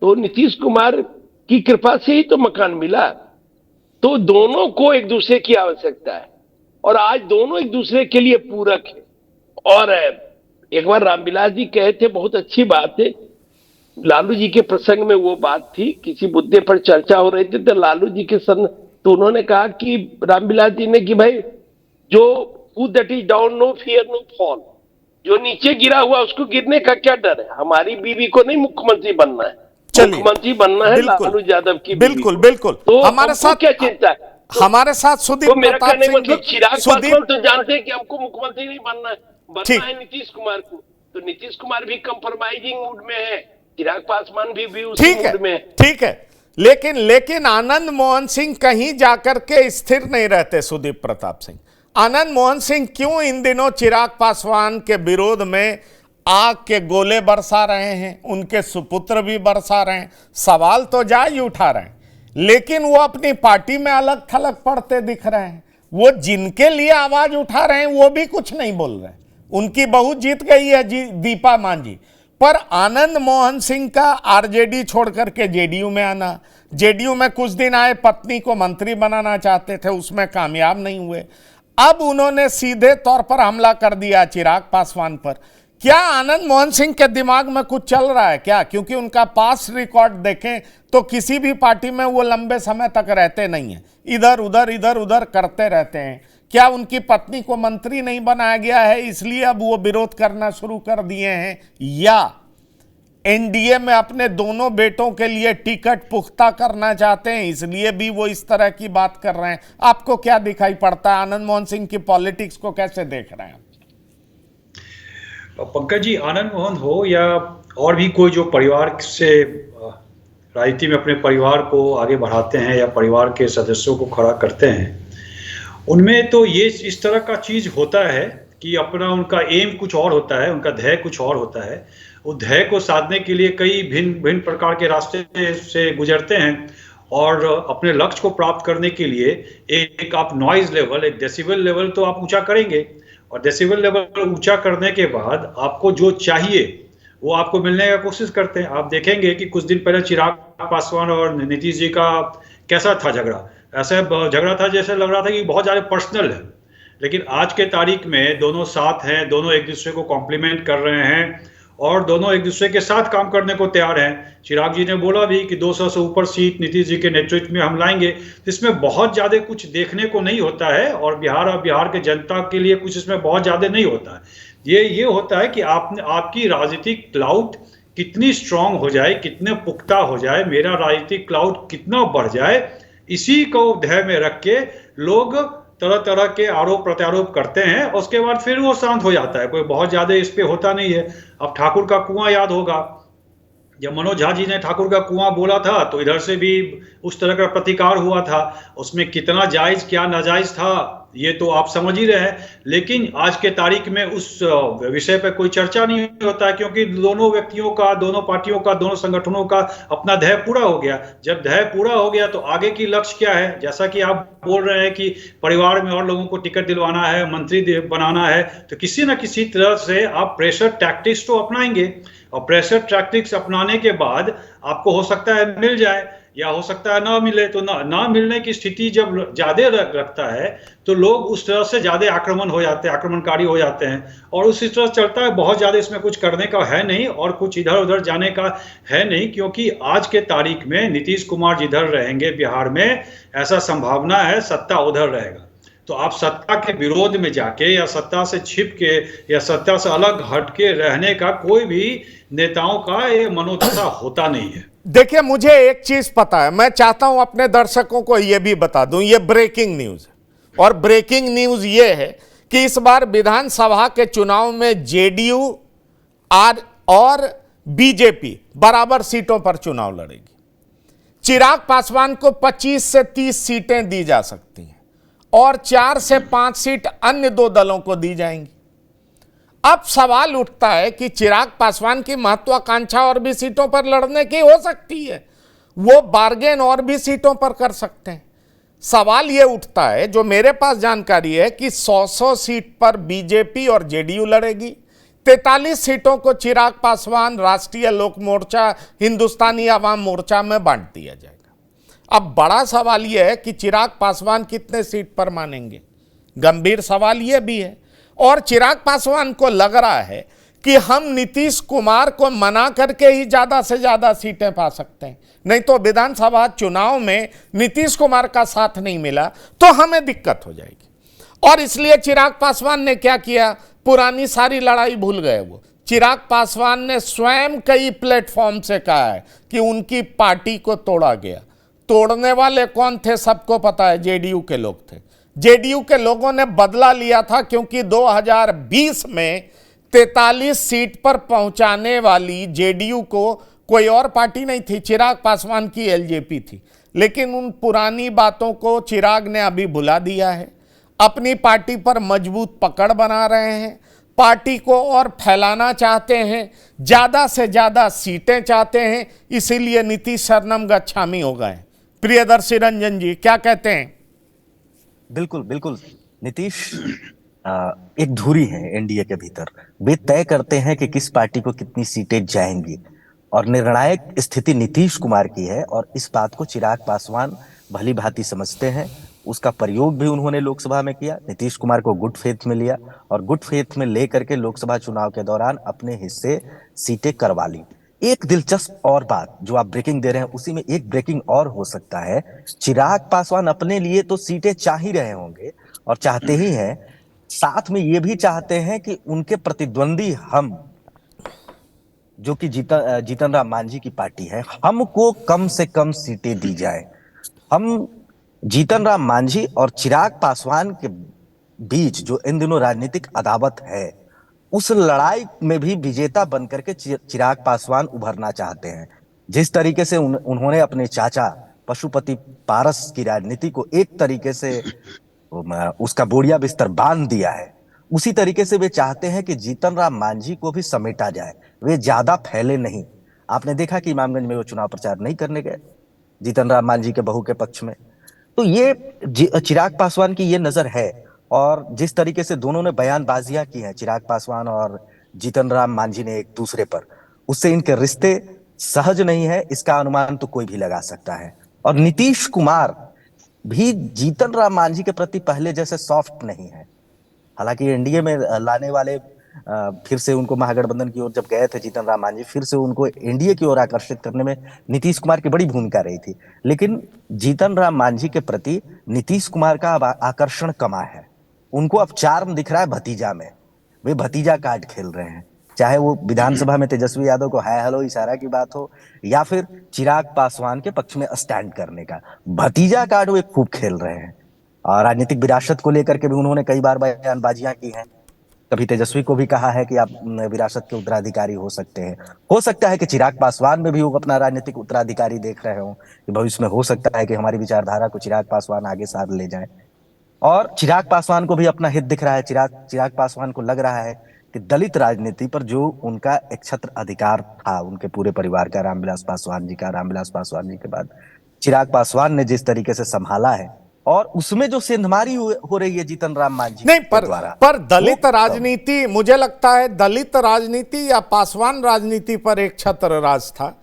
तो नीतीश कुमार की कृपा से ही तो मकान मिला। तो दोनों को एक दूसरे की आवश्यकता है और आज दोनों एक दूसरे के लिए पूरक है। और एक बार रामविलास जी कहे थे, बहुत अच्छी बात है, लालू जी के प्रसंग में वो बात थी, किसी मुद्दे पर चर्चा हो रही थी तो लालू जी के तो उन्होंने कहा कि रामविलास जी ने कि भाई जो who that is down no fear no fall, जो नीचे गिरा हुआ उसको गिरने का क्या डर है। हमारी बीवी को नहीं मुख्यमंत्री बनना है, मुख्यमंत्री बनना है लालू यादव की बीवी बिल्कुल को। बिल्कुल। तो हमारे साथ क्या चिंता है? हमारे साथ सुदीप तो मेरा प्रताप कहने का सिंह मतलब चिराग सुदीप पासवान तो जानते हैं कि हमको मुख्यमंत्री नहीं बनना है, बनना है नीतीश कुमार को। तो नीतीश कुमार भी कंप्रोमाइजिंग मूड में है, चिराग पासवान भी उसी मूड में है। ठीक है, लेकिन आनंद मोहन सिंह कहीं जाकर के स्थिर नहीं रहते। सुदीप प्रताप सिंह, आनंद मोहन सिंह क्यों इन दिनों चिराग पासवान के विरोध में आग के गोले बरसा रहे हैं, उनके सुपुत्र भी बरसा रहे हैं, सवाल तो जायज उठा रहे हैं, लेकिन वो अपनी पार्टी में अलग थलग पड़ते दिख रहे हैं। वो जिनके लिए आवाज उठा रहे हैं वो भी कुछ नहीं बोल रहे हैं। उनकी बहू जीत गई है दीपा मांझी, पर आनंद मोहन सिंह का आरजेडी छोड़ करके जेडीयू में आना, जेडीयू में कुछ दिन आए, पत्नी को मंत्री बनाना चाहते थे, उसमें कामयाब नहीं हुए। अब उन्होंने सीधे तौर पर हमला कर दिया चिराग पासवान पर। क्या आनंद मोहन सिंह के दिमाग में कुछ चल रहा है क्या? क्योंकि उनका पास रिकॉर्ड देखें तो किसी भी पार्टी में वो लंबे समय तक रहते नहीं हैं, इधर उधर करते रहते हैं। क्या उनकी पत्नी को मंत्री नहीं बनाया गया है इसलिए अब वो विरोध करना शुरू कर दिए हैं, या एनडीए में अपने दोनों बेटों के लिए टिकट पुख्ता करना चाहते हैं इसलिए भी वो इस तरह की बात कर रहे हैं? आपको क्या दिखाई पड़ता है? आनंद मोहन सिंह की पॉलिटिक्स को कैसे देख रहे हैं? पंकज जी, आनंद मोहन हो या और भी कोई जो परिवार से राजनीति में अपने परिवार को आगे बढ़ाते हैं या परिवार के सदस्यों को खड़ा करते हैं, उनमें तो ये इस तरह का चीज होता है कि अपना उनका एम कुछ और होता है, उनका ध्येय कुछ और होता है। वो ध्येय को साधने के लिए कई भिन्न प्रकार के रास्ते से गुजरते हैं और अपने लक्ष्य को प्राप्त करने के लिए एक आप नॉइज लेवल, एक डेसिबल लेवल तो आप ऊंचा करेंगे, और डेसिबल लेवल ऊंचा करने के बाद आपको जो चाहिए वो आपको मिलने का कोशिश करते हैं। आप देखेंगे कि कुछ दिन पहले चिराग पासवान और नीतीश जी का कैसा था झगड़ा। ऐसा झगड़ा था जैसे लग रहा था कि बहुत ज़्यादा पर्सनल है, लेकिन आज के तारीख में दोनों साथ हैं, दोनों एक दूसरे को कॉम्प्लीमेंट कर रहे हैं और दोनों एक दूसरे के साथ काम करने को तैयार हैं। चिराग जी ने बोला भी कि 200 से ऊपर सीट नीतीश जी के नेतृत्व में हम लाएंगे। इसमें बहुत ज्यादा कुछ देखने को नहीं होता है और बिहार के जनता के लिए कुछ इसमें बहुत ज्यादा नहीं होता है। ये होता है कि आपकी राजनीतिक क्लाउड कितनी स्ट्रांग हो जाए, कितने पुख्ता हो जाए, मेरा राजनीतिक क्लाउड कितना बढ़ जाए, इसी को ध्यान में रख के लोग तरह तरह के आरोप प्रत्यारोप करते हैं। उसके बाद फिर वो शांत हो जाता है, कोई बहुत ज्यादा इस पे होता नहीं है। अब ठाकुर का कुआं याद होगा, जब मनोज झा जी ने ठाकुर का कुआं बोला था तो इधर से भी उस तरह का प्रतिकार हुआ था। उसमें कितना जायज क्या नाजायज था ये तो आप समझ ही रहे हैं, लेकिन आज के तारीख में उस विषय पर कोई चर्चा नहीं होता है, क्योंकि दोनों व्यक्तियों का, दोनों पार्टियों का, दोनों संगठनों का अपना ध्येय पूरा हो गया। जब ध्येय पूरा हो गया तो आगे की लक्ष्य क्या है? जैसा कि आप बोल रहे हैं कि परिवार में और लोगों को टिकट दिलवाना है, मंत्री बनाना है, तो किसी न किसी तरह से आप प्रेशर टैक्टिक्स तो अपनाएंगे, और प्रेशर टैक्टिक्स अपनाने के बाद आपको हो सकता है मिल जाए या हो सकता है ना मिले। तो ना मिलने की स्थिति जब ज्यादा रखता है तो लोग उस तरह से ज्यादा आक्रमणकारी हो जाते हैं, और उसी तरह चलता है। बहुत ज्यादा इसमें कुछ करने का है नहीं और कुछ इधर उधर जाने का है नहीं, क्योंकि आज के तारीख में नीतीश कुमार जिधर रहेंगे बिहार में, ऐसा संभावना है सत्ता उधर रहेगा। तो आप सत्ता के विरोध में जाके या सत्ता से छिप के या सत्ता से अलग हट के रहने का कोई भी नेताओं का ये मनोदशा होता नहीं है। देखिए, मुझे एक चीज पता है, मैं चाहता हूं अपने दर्शकों को यह भी बता दूं, यह ब्रेकिंग न्यूज है। और ब्रेकिंग न्यूज यह है कि इस बार विधानसभा के चुनाव में जेडीयू और बीजेपी बराबर सीटों पर चुनाव लड़ेगी। चिराग पासवान को 25 से 30 सीटें दी जा सकती हैं और 4 से 5 सीट अन्य दो दलों को दी जाएंगी। अब सवाल उठता है कि चिराग पासवान की महत्वाकांक्षा और भी सीटों पर लड़ने की हो सकती है, वो बार्गेन और भी सीटों पर कर सकते हैं। सवाल यह उठता है, जो मेरे पास जानकारी है, कि 100 सीट पर बीजेपी और जेडीयू लड़ेगी, 43 सीटों को चिराग पासवान, राष्ट्रीय लोक मोर्चा, हिंदुस्तानी आवाम मोर्चा में बांट दिया जाएगा। अब बड़ा सवाल यह है कि चिराग पासवान कितने सीट पर मानेंगे, गंभीर सवाल यह भी है। और चिराग पासवान को लग रहा है कि हम नीतीश कुमार को मना करके ही ज्यादा से ज्यादा सीटें पा सकते हैं, नहीं तो विधानसभा चुनाव में नीतीश कुमार का साथ नहीं मिला तो हमें दिक्कत हो जाएगी। और इसलिए चिराग पासवान ने क्या किया, पुरानी सारी लड़ाई भूल गए। वो चिराग पासवान ने स्वयं कई प्लेटफॉर्म से कहा है कि उनकी पार्टी को तोड़ा गया। तोड़ने वाले कौन थे सबको पता है, जेडीयू के लोग थे। जेडीयू के लोगों ने बदला लिया था, क्योंकि 2020 में 43 सीट पर पहुंचाने वाली जेडीयू को कोई और पार्टी नहीं थी, चिराग पासवान की एलजेपी थी। लेकिन उन पुरानी बातों को चिराग ने अभी भुला दिया है, अपनी पार्टी पर मजबूत पकड़ बना रहे हैं, पार्टी को और फैलाना चाहते हैं, ज्यादा से ज्यादा सीटें चाहते हैं, इसीलिए नीतीश शरणम गच्छामी हो गए। प्रियदर्शी रंजन जी क्या कहते हैं? बिल्कुल बिल्कुल, नीतीश एक धुरी है एनडीए के भीतर। वे तय करते हैं कि किस पार्टी को कितनी सीटें जाएंगी, और निर्णायक स्थिति नीतीश कुमार की है, और इस बात को चिराग पासवान भली भांति समझते हैं। उसका प्रयोग भी उन्होंने लोकसभा में किया, नीतीश कुमार को गुड फेथ में लिया, और गुड फेथ में लेकर के लोकसभा चुनाव के दौरान अपने हिस्से सीटें करवा ली। एक दिलचस्प और बात जो आप ब्रेकिंग दे रहे हैं, उसी में एक ब्रेकिंग और हो सकता है। चिराग पासवान अपने लिए तो सीटें चाह ही रहे होंगे और चाहते ही हैं, साथ में ये भी चाहते हैं कि उनके प्रतिद्वंदी हम, जो कि जीतन राम मांझी की पार्टी है, हमको कम से कम सीटें दी जाए। हम जीतन राम मांझी और चिराग पासवान के बीच जो इन दिनों राजनीतिक अदावत है, उस लड़ाई में भी विजेता बनकर के चिराग पासवान उभरना चाहते हैं। जिस तरीके से उन्होंने अपने चाचा पशुपति पारस की राजनीति को एक तरीके से उसका बोरिया बिस्तर बांध दिया है, उसी तरीके से वे चाहते हैं कि जीतन राम मांझी को भी समेटा जाए, वे ज्यादा फैले नहीं। आपने देखा कि इमामगंज में वो चुनाव प्रचार नहीं करने गए जीतन राम मांझी के बहू के पक्ष में। तो ये चिराग पासवान की ये नजर है, और जिस तरीके से दोनों ने बयानबाजियां की हैं, चिराग पासवान और जीतन राम मांझी ने एक दूसरे पर, उससे इनके रिश्ते सहज नहीं है, इसका अनुमान तो कोई भी लगा सकता है। और नीतीश कुमार भी जीतन राम मांझी के प्रति पहले जैसे सॉफ्ट नहीं है। हालांकि एनडीए में लाने वाले फिर से उनको महागठबंधन की ओर जब गए थे जीतन राम मांझी, फिर से उनको एनडीए की ओर आकर्षित करने में नीतीश कुमार की बड़ी भूमिका रही थी। लेकिन जीतन राम मांझी के प्रति नीतीश कुमार का अब आकर्षण कमा है। उनको अब चार्म दिख रहा है भतीजा में। वे भतीजा कार्ड खेल रहे हैं, चाहे वो विधानसभा में तेजस्वी यादव को हाय हेलो इशारा की बात हो, या फिर चिराग पासवान के पक्ष में स्टैंड करने का। भतीजा कार्ड वे खूब खेल रहे हैं। और राजनीतिक विरासत को लेकर के भी उन्होंने कई बार बयानबाजियां की हैं। कभी तेजस्वी को भी कहा है कि आप विरासत के उत्तराधिकारी हो सकते हैं। हो सकता है कि चिराग पासवान में भी वो अपना राजनीतिक उत्तराधिकारी देख रहे हो कि भविष्य में हो सकता है कि हमारी विचारधारा को चिराग पासवान आगे साथ ले जाए। और चिराग पासवान को भी अपना हित दिख रहा है। चिराग पासवान को लग रहा है कि दलित राजनीति पर जो उनका एक छत्र अधिकार था उनके पूरे परिवार का, रामविलास पासवान जी के बाद चिराग पासवान ने जिस तरीके से संभाला है, और उसमें जो सेंधमारी हो रही है जीतन राम मांझी नहीं, के द्वारा, पर दलित राजनीति, मुझे लगता है दलित राजनीति या पासवान राजनीति पर एक छत्र राज था।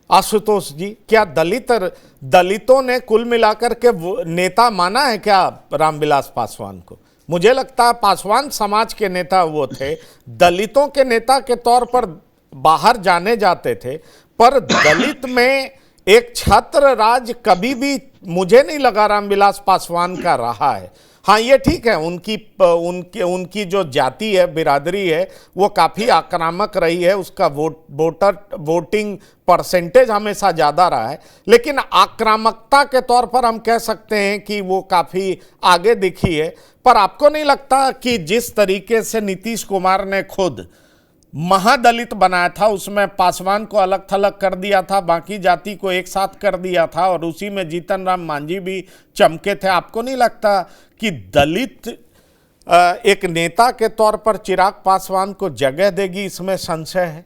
आशुतोष जी, क्या दलितों ने कुल मिलाकर के नेता माना है क्या रामविलास पासवान को? मुझे लगता है पासवान समाज के नेता वो थे, दलितों के नेता के तौर पर बाहर जाने जाते थे, पर दलित में एक छत्र राज कभी भी मुझे नहीं लगा रामविलास पासवान का रहा है। हाँ, ये ठीक है, उनकी जो जाति है, बिरादरी है, वो काफ़ी आक्रामक रही है, उसका वोटिंग परसेंटेज हमेशा ज़्यादा रहा है, लेकिन आक्रामकता के तौर पर हम कह सकते हैं कि वो काफ़ी आगे दिखी है। पर आपको नहीं लगता कि जिस तरीके से नीतीश कुमार ने खुद महादलित बनाया था, उसमें पासवान को अलग थलग कर दिया था, बाकी जाति को एक साथ कर दिया था, और उसी में जीतन राम मांझी भी चमके थे? आपको नहीं लगता कि दलित एक नेता के तौर पर चिराग पासवान को जगह देगी? इसमें संशय है।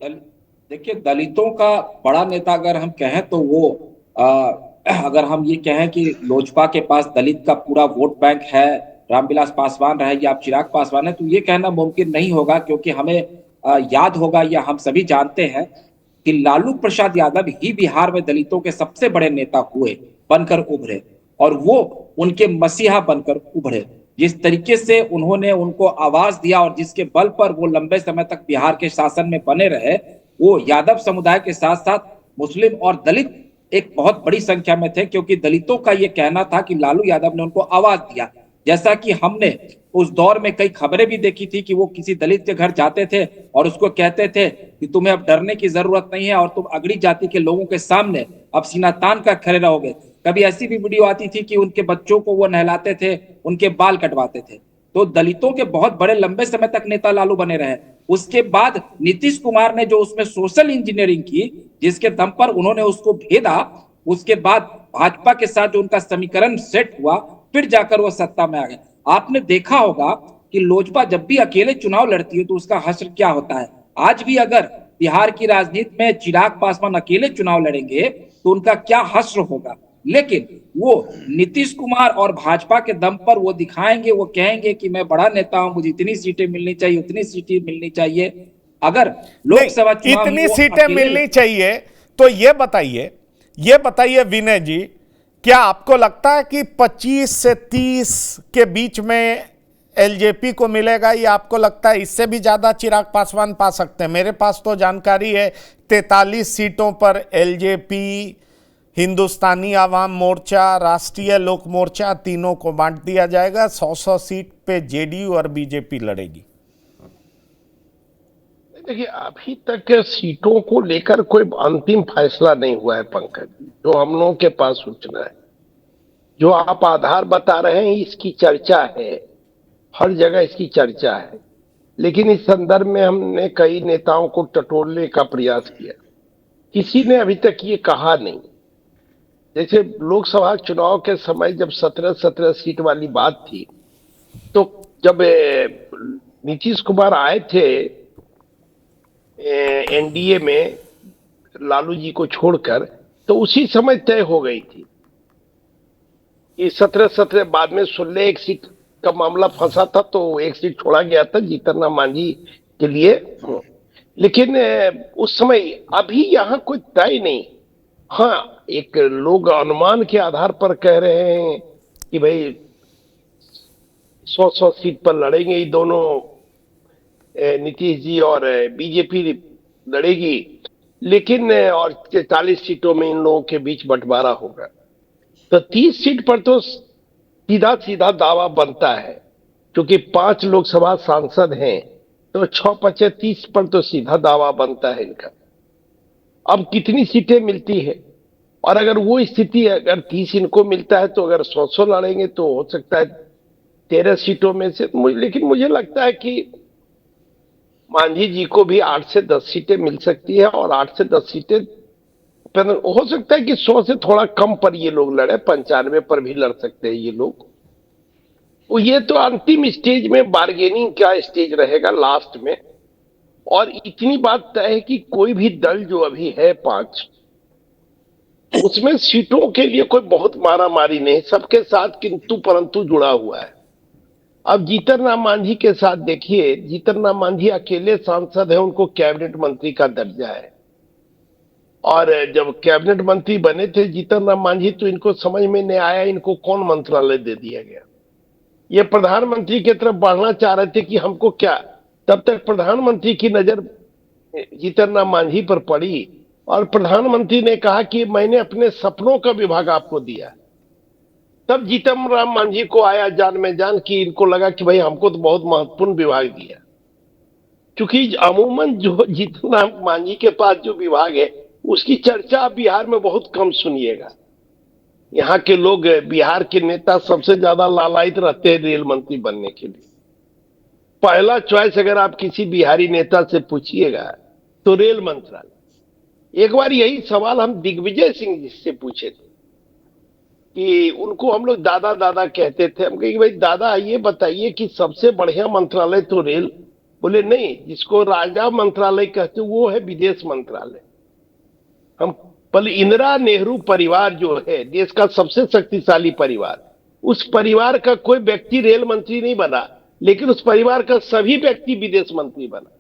देखिए, दलितों का बड़ा नेता अगर हम कहें तो वो अगर हम ये कहें कि लोजपा के पास दलित का पूरा वोट बैंक है, रामविलास पासवान रहे या चिराग पासवान है, तो ये कहना मुमकिन नहीं होगा, क्योंकि हमें याद होगा या हम सभी जानते हैं कि लालू प्रसाद यादव ही बिहार में दलितों के सबसे बड़े नेता हुए, बनकर उभरे, और वो उनके मसीहा बनकर उभरे। जिस तरीके से उन्होंने उनको आवाज दिया और जिसके बल पर वो लंबे समय तक बिहार के शासन में बने रहे, वो यादव समुदाय के साथ साथ मुस्लिम और दलित एक बहुत बड़ी संख्या में थे, क्योंकि दलितों का ये कहना था कि लालू यादव ने उनको आवाज दिया। जैसा कि हमने उस दौर में कई खबरें भी देखी थी कि वो किसी दलित के घर जाते थे और उसको कहते थे कि तुम्हें अब डरने की जरूरत नहीं है और तुम अगली जाति के लोगों के सामने अब सीना तान कर खड़े रहोगे। कभी ऐसी भी वीडियो आती थी कि उनके बच्चों को वो नहलाते थे, उनके बाल कटवाते थे। तो दलितों के बहुत बड़े लंबे समय तक नेता लालू बने रहे। उसके बाद नीतीश कुमार ने जो उसमें सोशल इंजीनियरिंग की, जिसके दम पर उन्होंने उसको भेदा, उसके बाद भाजपा के साथ जो उनका समीकरण सेट हुआ, फिर जाकर वो सत्ता में आ गए। आपने देखा होगा कि लोजपा जब भी अकेले चुनाव लड़ती है तो उसका हश्र क्या होता है। आज भी अगर बिहार की राजनीति में चिराग पासवान अकेले चुनाव लड़ेंगे तो उनका क्या हश्र होगा। लेकिन वो नीतीश कुमार और भाजपा के दम पर वो दिखाएंगे, वो कहेंगे कि मैं बड़ा नेता हूं, मुझे इतनी सीटें मिलनी चाहिए, उतनी सीटें मिलनी चाहिए। अगर लोकसभा चुनाव इतनी सीटें मिलनी चाहिए, तो ये बताइए विनय जी, क्या आपको लगता है कि 25 से 30 के बीच में एलजेपी को मिलेगा, या आपको लगता है इससे भी ज्यादा चिराग पासवान पा सकते हैं? मेरे पास तो जानकारी है 43 सीटों पर एलजेपी, हिंदुस्तानी आवाम मोर्चा, राष्ट्रीय लोक मोर्चा, तीनों को बांट दिया जाएगा। 100 सीट पे जेडीयू और बीजेपी लड़ेगी। देखिए, अभी तक सीटों को लेकर कोई अंतिम फैसला नहीं हुआ है पंकज। जो हम लोगों के पास सूचना है, जो आप आधार बता रहे हैं, इसकी चर्चा है, हर जगह इसकी चर्चा है, लेकिन इस संदर्भ में हमने कई नेताओं को टटोलने का प्रयास किया, किसी ने अभी तक ये कहा नहीं। जैसे लोकसभा चुनाव के समय जब 17 सीट वाली बात थी, तो जब नीतीश कुमार आए थे एनडीए में लालू जी को छोड़कर, तो उसी समय तय हो गई थी कि 17 बाद में 16 एक सीट का मामला फंसा था, तो एक सीट छोड़ा गया था जीतन राम मांझी के लिए। लेकिन उस समय अभी यहाँ कोई तय नहीं। हाँ, एक लोग अनुमान के आधार पर कह रहे हैं कि भाई 100 सीट पर लड़ेंगे ये दोनों, नीतीश जी और बीजेपी लड़ेगी, लेकिन और 43 सीटों में इन लोगों के बीच बंटवारा होगा। तो 30 सीट पर तो सीधा सीधा दावा बनता है, क्योंकि 5 लोकसभा सांसद हैं, तो 6 30 पर तो सीधा दावा बनता है इनका। अब कितनी सीटें मिलती है, और अगर वो स्थिति अगर 30 इनको मिलता है तो अगर 100 लड़ेंगे तो हो सकता है 13 सीटों में से। लेकिन मुझे लगता है कि मांझी जी को भी 8 से 10 सीटें मिल सकती है, और 8 से 10 सीटें हो सकता है कि 100 से थोड़ा कम पर ये लोग लड़े, 95 पर भी लड़ सकते हैं ये लोग। ये तो अंतिम स्टेज में बार्गेनिंग का स्टेज रहेगा लास्ट में। और इतनी बात तय है कि कोई भी दल जो अभी है 5, उसमें सीटों के लिए कोई बहुत मारामारी नहीं, सबके साथ किंतु परंतु जुड़ा हुआ है। अब जीतन राम मांझी के साथ देखिए, जीतन राम मांझी अकेले सांसद है, उनको कैबिनेट मंत्री का दर्जा है, और जब कैबिनेट मंत्री बने थे जीतन राम मांझी तो इनको समझ में नहीं आया इनको कौन मंत्रालय दे दिया गया। ये प्रधानमंत्री की तरफ बढ़ना चाह रहे थे कि हमको क्या, तब तक प्रधानमंत्री की नजर जीतन राम मांझी पर पड़ी, और प्रधानमंत्री ने कहा कि मैंने अपने सपनों का विभाग आपको दिया। तब जीतन राम मांझी को आया जान में जान कि इनको लगा कि भाई हमको तो बहुत महत्वपूर्ण विभाग दिया, क्योंकि अमूमन जो जीतन राम मांझी के पास जो विभाग है उसकी चर्चा आप बिहार में बहुत कम सुनिएगा। यहाँ के लोग, बिहार के नेता सबसे ज्यादा लालायित रहते हैं रेल मंत्री बनने के लिए। पहला चॉइस अगर आप किसी बिहारी नेता से पूछिएगा तो रेल मंत्रालय। एक बार यही सवाल हम दिग्विजय सिंह जी से पूछे थे कि उनको हम लोग दादा दादा कहते थे, हम कहे कि भाई दादा ये बताइए कि सबसे बढ़िया मंत्रालय तो रेल। बोले नहीं, जिसको राजा मंत्रालय कहते वो है विदेश मंत्रालय। हम पहले इंदिरा नेहरू परिवार जो है देश का सबसे शक्तिशाली परिवार, उस परिवार का कोई व्यक्ति रेल मंत्री नहीं बना, लेकिन उस परिवार का सभी व्यक्ति विदेश मंत्री बना।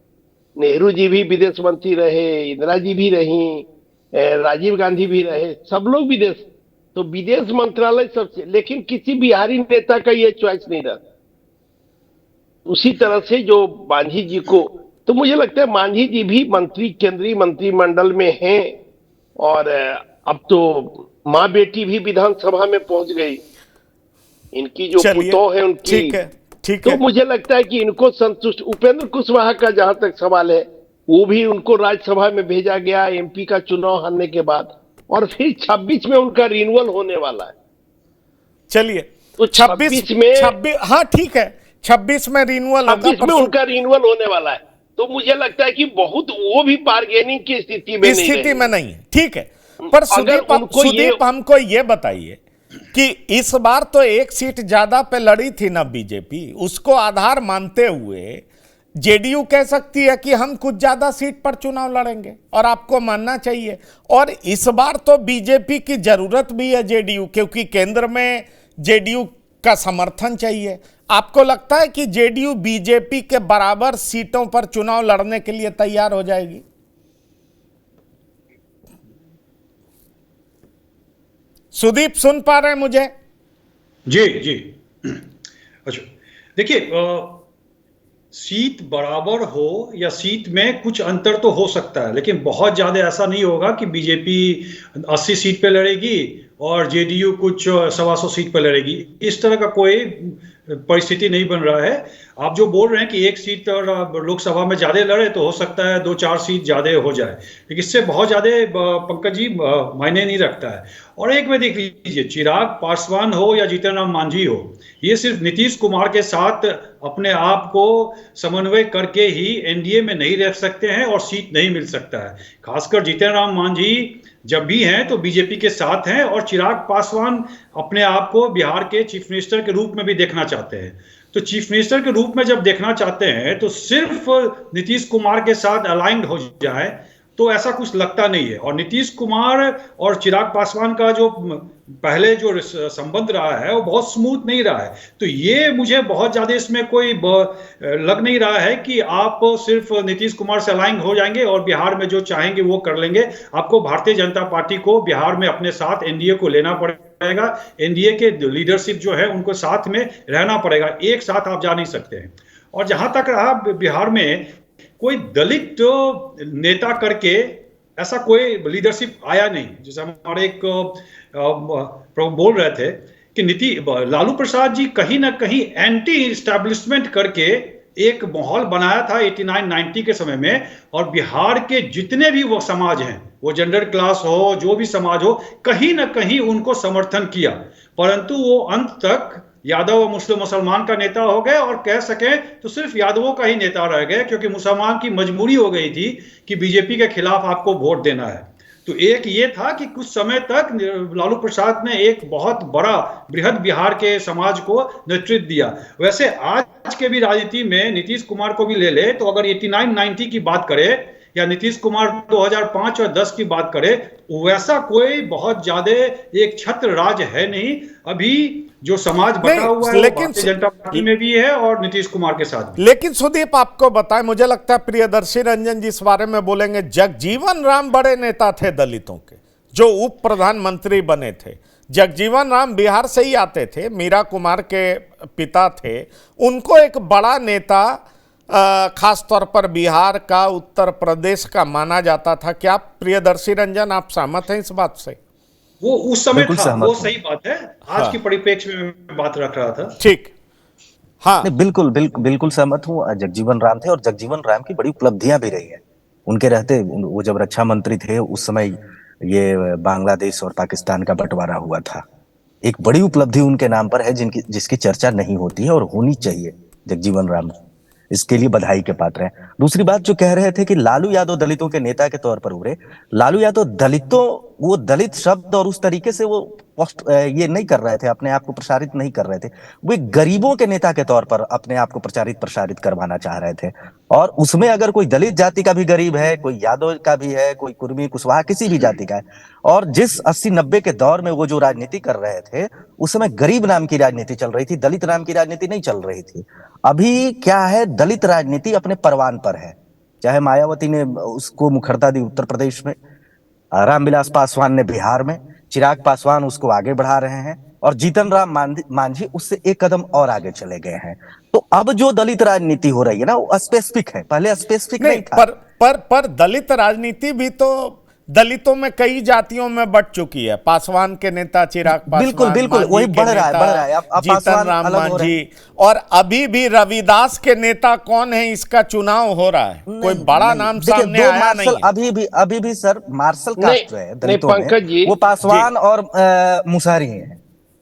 नेहरू जी भी विदेश मंत्री रहे, इंदिरा जी भी रही, राजीव गांधी भी रहे, सब लोग विदेश। तो विदेश मंत्रालय सबसे, लेकिन किसी बिहारी नेता का ये चॉइस नहीं रहा। उसी तरह से जो मांझी जी को, तो मुझे लगता है मांझी जी भी मंत्री, केंद्रीय मंत्रिमंडल में हैं, और अब तो माँ बेटी भी विधानसभा में पहुंच गई, इनकी जो पुतौह है उनकी। ठीक तो है। मुझे लगता है कि इनको संतुष्ट, उपेंद्र कुशवाहा का जहां तक सवाल है, वो भी उनको राज्यसभा में भेजा गया एमपी का चुनाव हारने के बाद, और फिर 26 में उनका रिन्यूअल होने वाला है। चलिए, तो 26 में, हाँ ठीक है, 26 में रिन्यूअल होगा, 26 में उनका रिन्यूअल होने वाला है। तो मुझे लगता है कि बहुत वो भी बार्गेनिंग की स्थिति में नहीं है। ठीक है, पर सुदीप हमको ये बताइए कि इस बार तो एक सीट ज्यादा पे लड़ी थी ना बीजेपी, उसको आधार मानते हुए जेडीयू कह सकती है कि हम कुछ ज्यादा सीट पर चुनाव लड़ेंगे, और आपको मानना चाहिए। और इस बार तो बीजेपी की जरूरत भी है जेडीयू, क्योंकि केंद्र में जेडीयू का समर्थन चाहिए। आपको लगता है कि जेडीयू बीजेपी के बराबर सीटों पर चुनाव लड़ने के लिए तैयार हो जाएगी? सुदीप सुन पा रहे हैं मुझे? जी जी। अच्छा, देखिए, सीट बराबर हो या सीट में कुछ अंतर तो हो सकता है, लेकिन बहुत ज्यादा ऐसा नहीं होगा कि बीजेपी 80 सीट पे लड़ेगी और जेडीयू कुछ 125 सीट पे लड़ेगी। इस तरह का कोई परिस्थिति नहीं बन रहा है। आप जो बोल रहे हैं कि एक सीट और लोकसभा में ज्यादा लड़े तो हो सकता है 2-4 सीट ज्यादा हो जाए, लेकिन इससे बहुत ज्यादा पंकज जी मायने नहीं रखता है। और एक में देख लीजिए, चिराग पासवान हो या जीतन राम मांझी हो, ये सिर्फ नीतीश कुमार के साथ अपने आप को समन्वय करके ही एनडीए में नहीं रह सकते हैं और सीट नहीं मिल सकता है। खासकर जीतन राम मांझी जब भी हैं तो बीजेपी के साथ हैं, और चिराग पासवान अपने आप को बिहार के चीफ मिनिस्टर के रूप में भी देखना चाहते हैं। तो चीफ मिनिस्टर के रूप में जब देखना चाहते हैं तो सिर्फ नीतीश कुमार के साथ अलाइंड हो जाए तो ऐसा कुछ लगता नहीं है। और नीतीश कुमार और चिराग पासवान का जो पहले जो संबंध रहा है वो बहुत स्मूथ नहीं रहा है। तो ये मुझे बहुत ज्यादा इसमें कोई लग नहीं रहा है कि आप सिर्फ नीतीश कुमार से अलाइन हो जाएंगे और बिहार में जो चाहेंगे वो कर लेंगे। आपको भारतीय जनता पार्टी को बिहार में अपने साथ एनडीए को लेना पड़ेगा। पड़ेगा, एनडीए के लीडरशिप जो है उनको साथ में रहना पड़ेगा, एक साथ आप जा नहीं सकते हैं। और जहां तक रहा बिहार में कोई दलित नेता करके ऐसा कोई लीडरशिप आया नहीं। जैसे हमारे एक बोल रहे थे कि लालू प्रसाद जी कहीं ना कहीं एंटी इस्टेब्लिशमेंट करके एक माहौल बनाया था 89-90 के समय में, और बिहार के जितने भी वो समाज हैं, वो जेंडर क्लास हो, जो भी समाज हो, कहीं ना कहीं उनको समर्थन किया। परंतु वो अंत तक यादव और मुसलमान का नेता हो गए, और कह सके तो सिर्फ यादवों का ही नेता रह गए, क्योंकि मुसलमान की मजबूरी हो गई थी कि बीजेपी के खिलाफ आपको वोट देना है। तो एक ये था कि कुछ समय तक लालू प्रसाद ने एक बहुत बड़ा बृहद बिहार के समाज को नेतृत्व दिया। वैसे आज के भी राजनीति में नीतीश कुमार को भी ले ले, तो अगर 89-90 की बात करें या नीतीश कुमार 2005 और 10 की बात करें, वैसा कोई बहुत ज्यादा एक छत्र राज है नहीं। अभी जो समाज बटा हुआ है लेकिन भारतीय जनता पार्टी में भी है और नीतीश कुमार के साथ भी। लेकिन सुदीप आपको बताएं, मुझे लगता है प्रियदर्शी रंजन जी इस बारे में बोलेंगे, जगजीवन राम बड़े नेता थे दलितों के, जो उप प्रधानमंत्री बने थे। जगजीवन राम बिहार से ही आते थे, मीरा कुमार के पिता थे। उनको एक बड़ा नेता खास तौर पर बिहार का, उत्तर प्रदेश का माना जाता था। क्या प्रियदर्शी रंजन आप सहमत हैं इस बात से? वो उस समय था, वो सही बात है। आज की परिप्रेक्ष्य में मैं बात रख रहा था। ठीक, हाँ नहीं, बिल्कुल बिल्कुल बिल्कुल सहमत हूँ। जगजीवन राम थे, और जगजीवन राम की बड़ी उपलब्धियां भी रही है उनके रहते। वो जब रक्षा मंत्री थे उस समय ये बांग्लादेश और पाकिस्तान का बंटवारा हुआ था। एक बड़ी उपलब्धि उनके नाम पर है जिसकी चर्चा नहीं होती है और होनी चाहिए। जगजीवन राम इसके लिए बधाई के पात्र हैं। दूसरी बात जो कह रहे थे कि लालू यादव दलितों के नेता के तौर पर उभरे, लालू यादव वो दलित शब्द और उस तरीके से वो ये नहीं कर रहे थे, अपने आप को प्रसारित नहीं कर रहे थे। वो एक गरीबों के नेता के तौर पर अपने आप को प्रसारित करवाना चाह रहे थे। और उसमें अगर कोई दलित जाति का भी गरीब है, कोई यादव का भी है, कोई कुर्मी कुशवाहा किसी भी जाति का है, और जिस 80-90 के दौर में वो जो राजनीति कर रहे थे, उस समय गरीब नाम की राजनीति चल रही थी, दलित नाम की राजनीति नहीं चल रही थी। अभी क्या है, दलित राजनीति अपने परवान पर है। चाहे मायावती ने उसको मुखरता दी उत्तर प्रदेश में, रामविलास पासवान ने बिहार में, चिराग पासवान उसको आगे बढ़ा रहे हैं, और जीतन राम मांझी उससे एक कदम और आगे चले गए हैं। तो अब जो दलित राजनीति हो रही है ना, वो स्पेसिफिक है, पहले स्पेसिफिक नहीं था। पर दलित राजनीति भी तो दलितों में कई जातियों में बट चुकी है। पासवान के नेता चिराग पासवान, बिल्कुल बिल्कुल वही बढ़ रहा है। अब जीतन राम मांझी, और अभी भी रविदास के नेता कौन है इसका चुनाव हो रहा है। कोई बड़ा नाम सामने आया नहीं। अभी भी सर मार्शल कास्ट जो है दलितों में, वो पासवान और मुसारी हैं।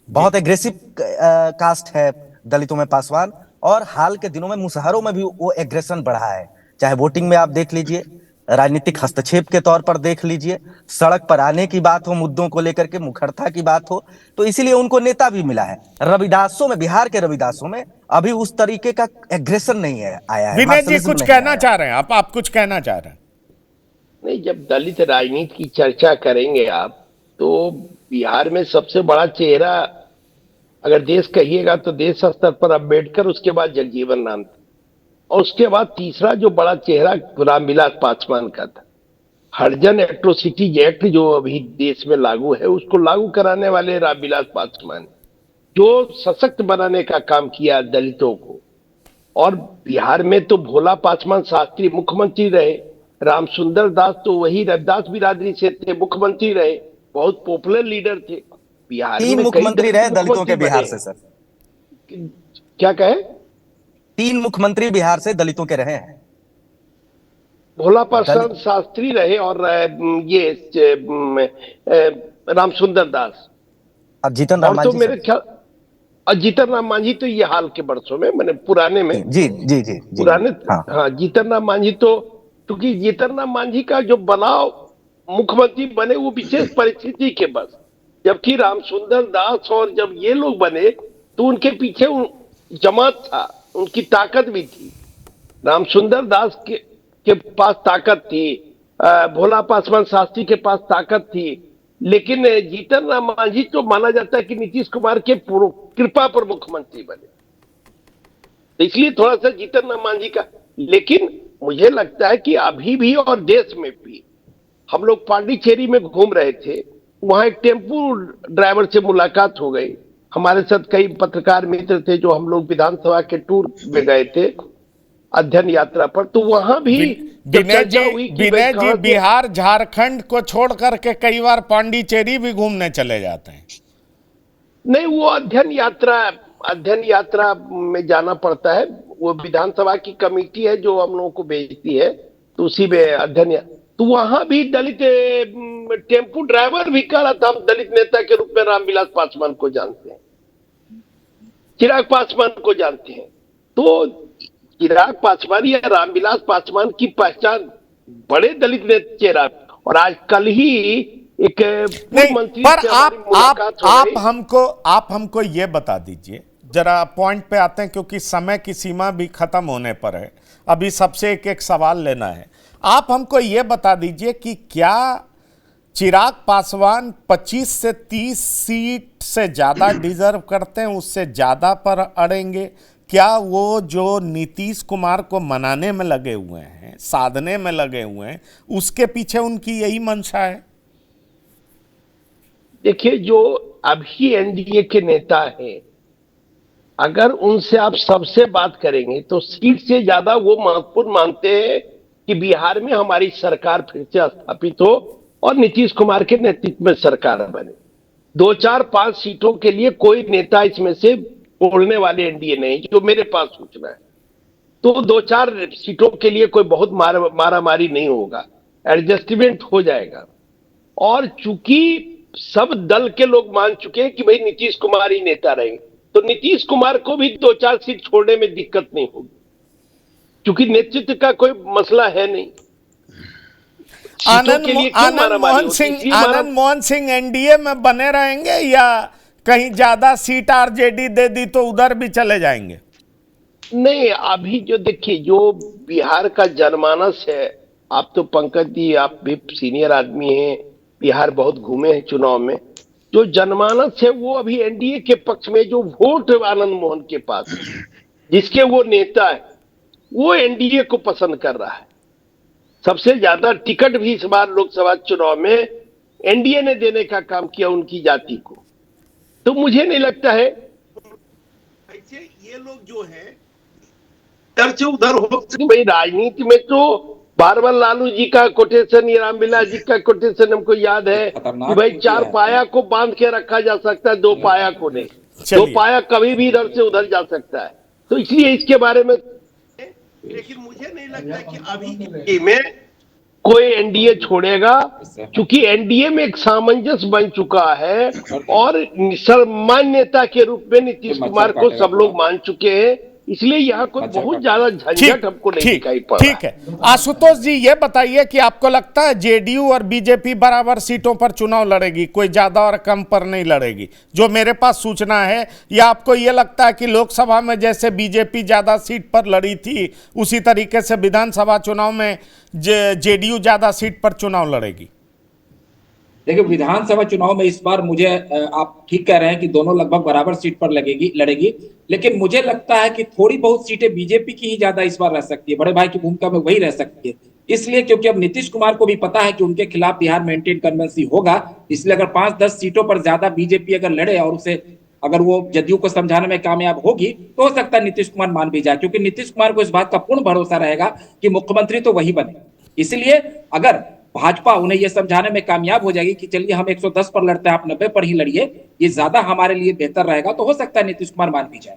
बहुत एग्रेसिव कास्ट है दलितों में पासवान, और हाल के दिनों में मुसहरों में भी वो एग्रेशन बढ़ा है। चाहे वोटिंग में आप देख लीजिए, राजनीतिक हस्तक्षेप के तौर पर देख लीजिए, सड़क पर आने की बात हो, मुद्दों को लेकर के मुखरता की बात हो, तो इसीलिए उनको नेता भी मिला है। रविदासों में, बिहार के रविदासों में अभी उस तरीके का एग्रेशन नहीं है आया है। विनय जी कुछ कहना चाह रहे हैं आप कुछ कहना चाह रहे हैं? नहीं, जब दलित राजनीति की चर्चा करेंगे आप, तो बिहार में सबसे बड़ा चेहरा अगर देश कहिएगा तो देश स्तर पर अम्बेडकर, उसके बाद जगजीवन राम, और उसके बाद तीसरा जो बड़ा चेहरा रामविलास पासवान का था। हरिजन एट्रोसिटीज एक्ट जो अभी देश में लागू है, उसको लागू कराने वाले रामविलास पासवान, जो सशक्त बनाने का काम किया दलितों को। और बिहार में तो भोला पासवान शास्त्री मुख्यमंत्री रहे, रामसुंदर दास तो वही रविदास बिरादरी से थे, मुख्यमंत्री रहे, बहुत पॉपुलर लीडर थे। बिहार में 3 मुख्यमंत्री रहे दलितों के बिहार से सर। क्या कहे? 3 मुख्यमंत्री बिहार से दलितों के रहे हैं। भोला पासवान शास्त्री रहे, और ये रामसुंदर दास, अब जीतन राम मांझी, तो मेरे ख्याल जीतन राम मांझी तो ये हाल के वर्षों में, मैंने पुराने में, जी जी जी, जी पुराने, हाँ जीतन राम मांझी तो, क्योंकि जीतन राम मांझी का जो बनाव मुख्यमंत्री बने वो विशेष परिस्थिति के बस, जबकि रामसुंदर दास और जब ये लोग बने तो उनके पीछे जमात था, उनकी ताकत भी थी। रामसुंदर दास के पास ताकत थी, भोला पासवान शास्त्री के पास ताकत थी, लेकिन जीतन राम मांझी तो माना जाता है कि नीतीश कुमार के कृपा पर मुख्यमंत्री बने, तो इसलिए थोड़ा सा जीतन राम मांझी का। लेकिन मुझे लगता है कि अभी भी और देश में भी, हम लोग पांडिचेरी में घूम रहे थे, वहां एक टेम्पू ड्राइवर से मुलाकात हो गई। हमारे साथ कई पत्रकार मित्र थे जो हम लोग विधानसभा के टूर में गए थे अध्ययन यात्रा पर, तो वहां भी जब विनय चर्चा जी, हुई कि विनय भाई जी कहां से- बिहार झारखंड को छोड़ करके कई बार पांडिचेरी भी घूमने चले जाते हैं। नहीं, वो अध्ययन यात्रा में जाना पड़ता है। वो विधानसभा की कमेटी है जो हम लोगों को भेजती है, तो उसी में तो वहां भी दलित टेम्पू ड्राइवर भी कह रहा था हम दलित नेता के रूप में रामविलास पासवान को जानते हैं, चिराग पासवान को जानते हैं। तो चिराग पासवान या रामविलास पासवान की पहचान बड़े दलित नेता चेहरा, और आज कल ही एक नहीं, मंत्री पर से हमारी मुलाकात हो गई। आप हमको ये बता दीजिए, जरा पॉइंट पे आते हैं क्योंकि समय की सीमा भी खत्म होने पर है। अभी सबसे एक एक सवाल लेना है। आप हमको ये बता दीजिए कि क्या चिराग पासवान 25 से 30 सीट से ज्यादा डिजर्व करते हैं, उससे ज्यादा पर अड़ेंगे? क्या वो जो नीतीश कुमार को मनाने में लगे हुए हैं, साधने में लगे हुए हैं, उसके पीछे उनकी यही मंशा है? देखिए, जो अभी एनडीए के नेता हैं, अगर उनसे आप सबसे बात करेंगे तो सीट से ज्यादा वो महत्वपूर्ण मानते हैं कि बिहार में हमारी सरकार फिर से स्थापित हो और नीतीश कुमार के नेतृत्व में सरकार बने। 2, 4, 5 सीटों के लिए कोई नेता इसमें से बोलने वाले एनडीए नहीं, जो मेरे पास सूचना है। तो 2, 4 सीटों के लिए कोई बहुत मारामारी नहीं होगा, एडजस्टमेंट हो जाएगा। और चूंकि सब दल के लोग मान चुके हैं कि भाई नीतीश कुमार ही नेता रहेंगे, तो नीतीश कुमार को भी 2, 4 सीट छोड़ने में दिक्कत नहीं होगी, क्योंकि नेतृत्व का कोई मसला है नहीं। आनंद मोहन सिंह एनडीए में बने रहेंगे या कहीं ज्यादा सीट आरजेडी दे दी तो उधर भी चले जाएंगे? नहीं, अभी जो देखिए, जो बिहार का जनमानस है, आप तो पंकज जी आप भी सीनियर आदमी हैं, बिहार बहुत घूमे हैं चुनाव में, जो जनमानस है वो अभी एनडीए के पक्ष में, जो वोट आनंद मोहन के पास है, जिसके वो नेता है, वो एनडीए को पसंद कर रहा है। सबसे ज्यादा टिकट भी इस बार लोकसभा चुनाव में एनडीए ने देने का काम किया उनकी जाति को। तो मुझे नहीं लगता है ऐसे ये लोग जो है इधर से उधर हो। भाई राजनीति में तो बार बार लालू जी का कोटेशन या रामविलास जी का कोटेशन हमको याद है कि भाई 4 पाया को बांध के रखा जा सकता है, 2 पाया को नहीं। 2 पाया कभी भी इधर से उधर जा सकता है। तो इसलिए इसके बारे में, लेकिन मुझे नहीं लगता कि अभी में कोई एनडीए छोड़ेगा, क्योंकि एनडीए में एक सामंजस्य बन चुका है और सर्वमान्य नेता के रूप में नीतीश कुमार को सब लोग मान चुके हैं। इसलिए यहाँ कोई बहुत ज्यादा झंझट हमको नहीं दिखाई पड़ रहा। ठीक है, आशुतोष जी ये बताइए कि आपको लगता है जेडीयू और बीजेपी बराबर सीटों पर चुनाव लड़ेगी, कोई ज्यादा और कम पर नहीं लड़ेगी, जो मेरे पास सूचना है? या आपको ये लगता है कि लोकसभा में जैसे बीजेपी ज्यादा सीट पर लड़ी थी उसी तरीके से विधानसभा चुनाव में जेडीयू ज्यादा सीट पर चुनाव लड़ेगी? देखिए, विधानसभा चुनाव में इस बार मुझे, आप ठीक कह रहे हैं कि दोनों लगभग बराबर सीट पर लड़ेगी, लेकिन मुझे लगता है कि थोड़ी बहुत सीटें बीजेपी की ही ज्यादा इस बार रह सकती है, बड़े भाई की भूमिका में वही रह सकती है। इसलिए क्योंकि अब नीतीश कुमार को भी पता है कि उनके खिलाफ बिहार में एंटी इनकम्बेंसी होगा, इसलिए अगर 5-10 सीटों पर ज्यादा बीजेपी अगर लड़े और उसे अगर वो जदयू को समझाने में कामयाब होगी तो हो सकता है नीतीश कुमार मान भी जाए, क्योंकि नीतीश कुमार को इस बात का पूर्ण भरोसा रहेगा कि मुख्यमंत्री तो वही बने। इसलिए अगर भाजपा उन्हें यह समझाने में कामयाब हो जाएगी कि चलिए हम 110 पर लड़ते हैं, आप 90 पर ही लड़िए, ये ज्यादा हमारे लिए बेहतर रहेगा, तो हो सकता है नीतीश कुमार मान भी जाए।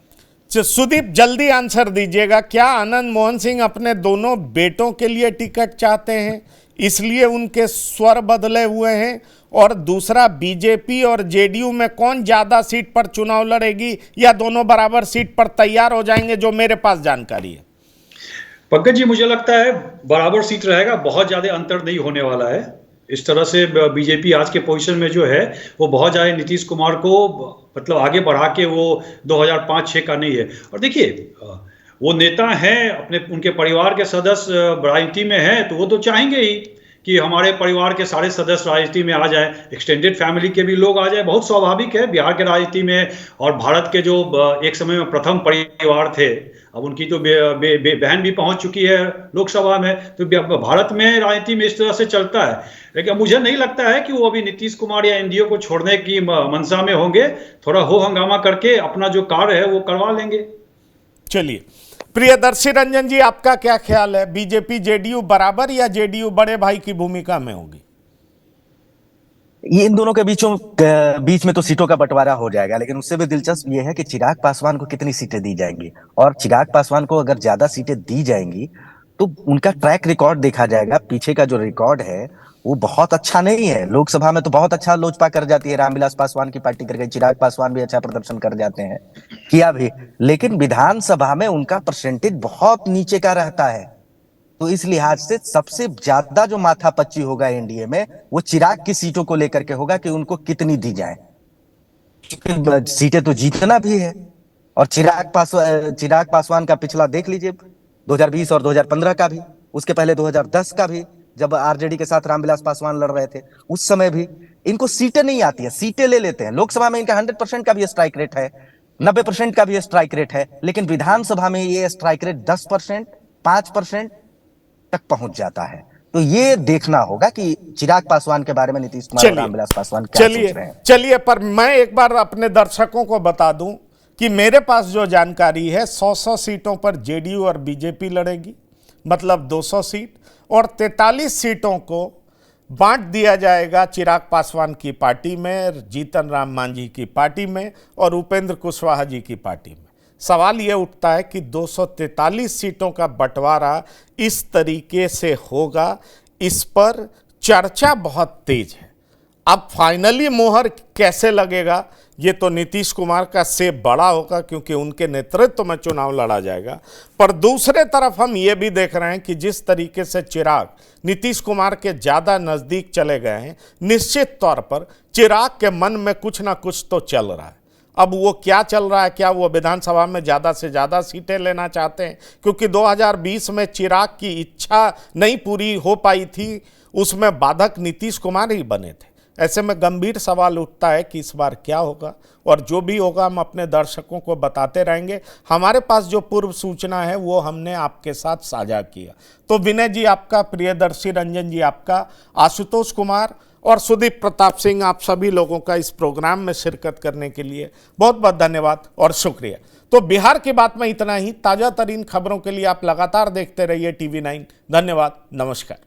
सुदीप जल्दी आंसर दीजिएगा, क्या आनंद मोहन सिंह अपने दोनों बेटों के लिए टिकट चाहते हैं इसलिए उनके स्वर बदले हुए हैं? और दूसरा, बीजेपी और जेडीयू में कौन ज्यादा सीट पर चुनाव लड़ेगी या दोनों बराबर सीट पर तैयार हो जाएंगे, जो मेरे पास जानकारी है? पंकज जी, मुझे लगता है बराबर सीट रहेगा, बहुत ज्यादा अंतर नहीं होने वाला है। इस तरह से बीजेपी आज के पोजीशन में जो है वो बहुत ज्यादा नीतीश कुमार को मतलब आगे बढ़ा के वो 2005-6 का नहीं है। और देखिए, वो नेता हैं, अपने उनके परिवार के सदस्य राजनीति में हैं, तो वो तो चाहेंगे ही कि हमारे परिवार के सारे सदस्य राजनीति में आ जाए, एक्सटेंडेड फैमिली के भी लोग आ जाए, बहुत स्वाभाविक है बिहार के राजनीति में। और भारत के जो एक समय में प्रथम परिवार थे, अब उनकी तो बहन भी पहुंच चुकी है लोकसभा में, तो भारत में राजनीति में इस तरह से चलता है। लेकिन मुझे नहीं लगता है कि वो अभी नीतीश कुमार या एनडीए को छोड़ने की मंशा में होंगे। थोड़ा हो हंगामा करके अपना जो कार्य है वो करवा लेंगे। चलिए, प्रियदर्शी रंजन जी, आपका क्या ख्याल है? बीजेपी जेडीयू बराबर या जेडीयू बड़े भाई की भूमिका में होगी? ये इन दोनों के बीच में तो सीटों का बंटवारा हो जाएगा, लेकिन उससे भी दिलचस्प ये है कि चिराग पासवान को कितनी सीटें दी जाएंगी। और चिराग पासवान को अगर ज्यादा सीटें दी जाएंगी तो उनका ट्रैक रिकॉर्ड देखा जाएगा। पीछे का जो रिकॉर्ड है वो बहुत अच्छा नहीं है। लोकसभा में तो बहुत अच्छा लोजपा कर जाती है, रामविलास पासवान की पार्टी कर गई, चिराग पासवान भी अच्छा प्रदर्शन कर जाते हैं, किया भी, लेकिन विधानसभा में उनका परसेंटेज बहुत नीचे का रहता है। तो इस लिहाज से सबसे ज्यादा जो माथापच्ची होगा एनडीए में वो चिराग की सीटों को लेकर के होगा कि उनको कितनी दी जाए, क्योंकि सीटें तो जीतना भी है। और चिराग पासवान का पिछला देख लीजिए, 2020 और 2015 का भी, उसके पहले 2010 का भी, जब आरजेडी के साथ रामविलास पासवान लड़ रहे थे, उस समय भी इनको सीटें नहीं आती है, सीटें ले लेते हैं। लोकसभा में इनका 100% का भी स्ट्राइक रेट है, 90% का भी स्ट्राइक रेट है, लेकिन विधानसभा में ये स्ट्राइक रेट 10%, 5% तक पहुंच जाता है। तो ये देखना होगा कि चिराग पासवान के बारे में नीतीश कुमार और रामविलास पासवान क्या सोच रहे हैं। चलिए, पर मैं एक बार अपने दर्शकों को बता दूं कि मेरे पास जो जानकारी है, 100 सीटों पर जेडीयू और बीजेपी लड़ेगी, मतलब 200 सीट, और 43 सीटों को बांट दिया जाएगा चिराग पासवान की पार्टी में, जीतन राम मांझी की पार्टी में और उपेंद्र कुशवाहा जी की पार्टी में। सवाल यह उठता है कि 243 सीटों का बंटवारा इस तरीके से होगा, इस पर चर्चा बहुत तेज है। अब फाइनली मोहर कैसे लगेगा, ये तो नीतीश कुमार का सेब बड़ा होगा, क्योंकि उनके नेतृत्व में चुनाव लड़ा जाएगा। पर दूसरे तरफ हम ये भी देख रहे हैं कि जिस तरीके से चिराग नीतीश कुमार के ज़्यादा नज़दीक चले गए हैं, निश्चित तौर पर चिराग के मन में कुछ ना कुछ तो चल रहा है। अब वो क्या चल रहा है, क्या वो विधानसभा में ज़्यादा से ज़्यादा सीटें लेना चाहते हैं? क्योंकि 2020 में चिराग की इच्छा नहीं पूरी हो पाई थी, उसमें बाधक नीतीश कुमार ही बने थे। ऐसे में गंभीर सवाल उठता है कि इस बार क्या होगा, और जो भी होगा हम अपने दर्शकों को बताते रहेंगे। हमारे पास जो पूर्व सूचना है वो हमने आपके साथ साझा किया। तो विनय जी आपका, प्रियदर्शी रंजन जी आपका, आशुतोष कुमार और सुदीप प्रताप सिंह, आप सभी लोगों का इस प्रोग्राम में शिरकत करने के लिए बहुत बहुत धन्यवाद और शुक्रिया। तो बिहार की बात में इतना ही। ताज़ा तरीन खबरों के लिए आप लगातार देखते रहिए TV9। धन्यवाद, नमस्कार।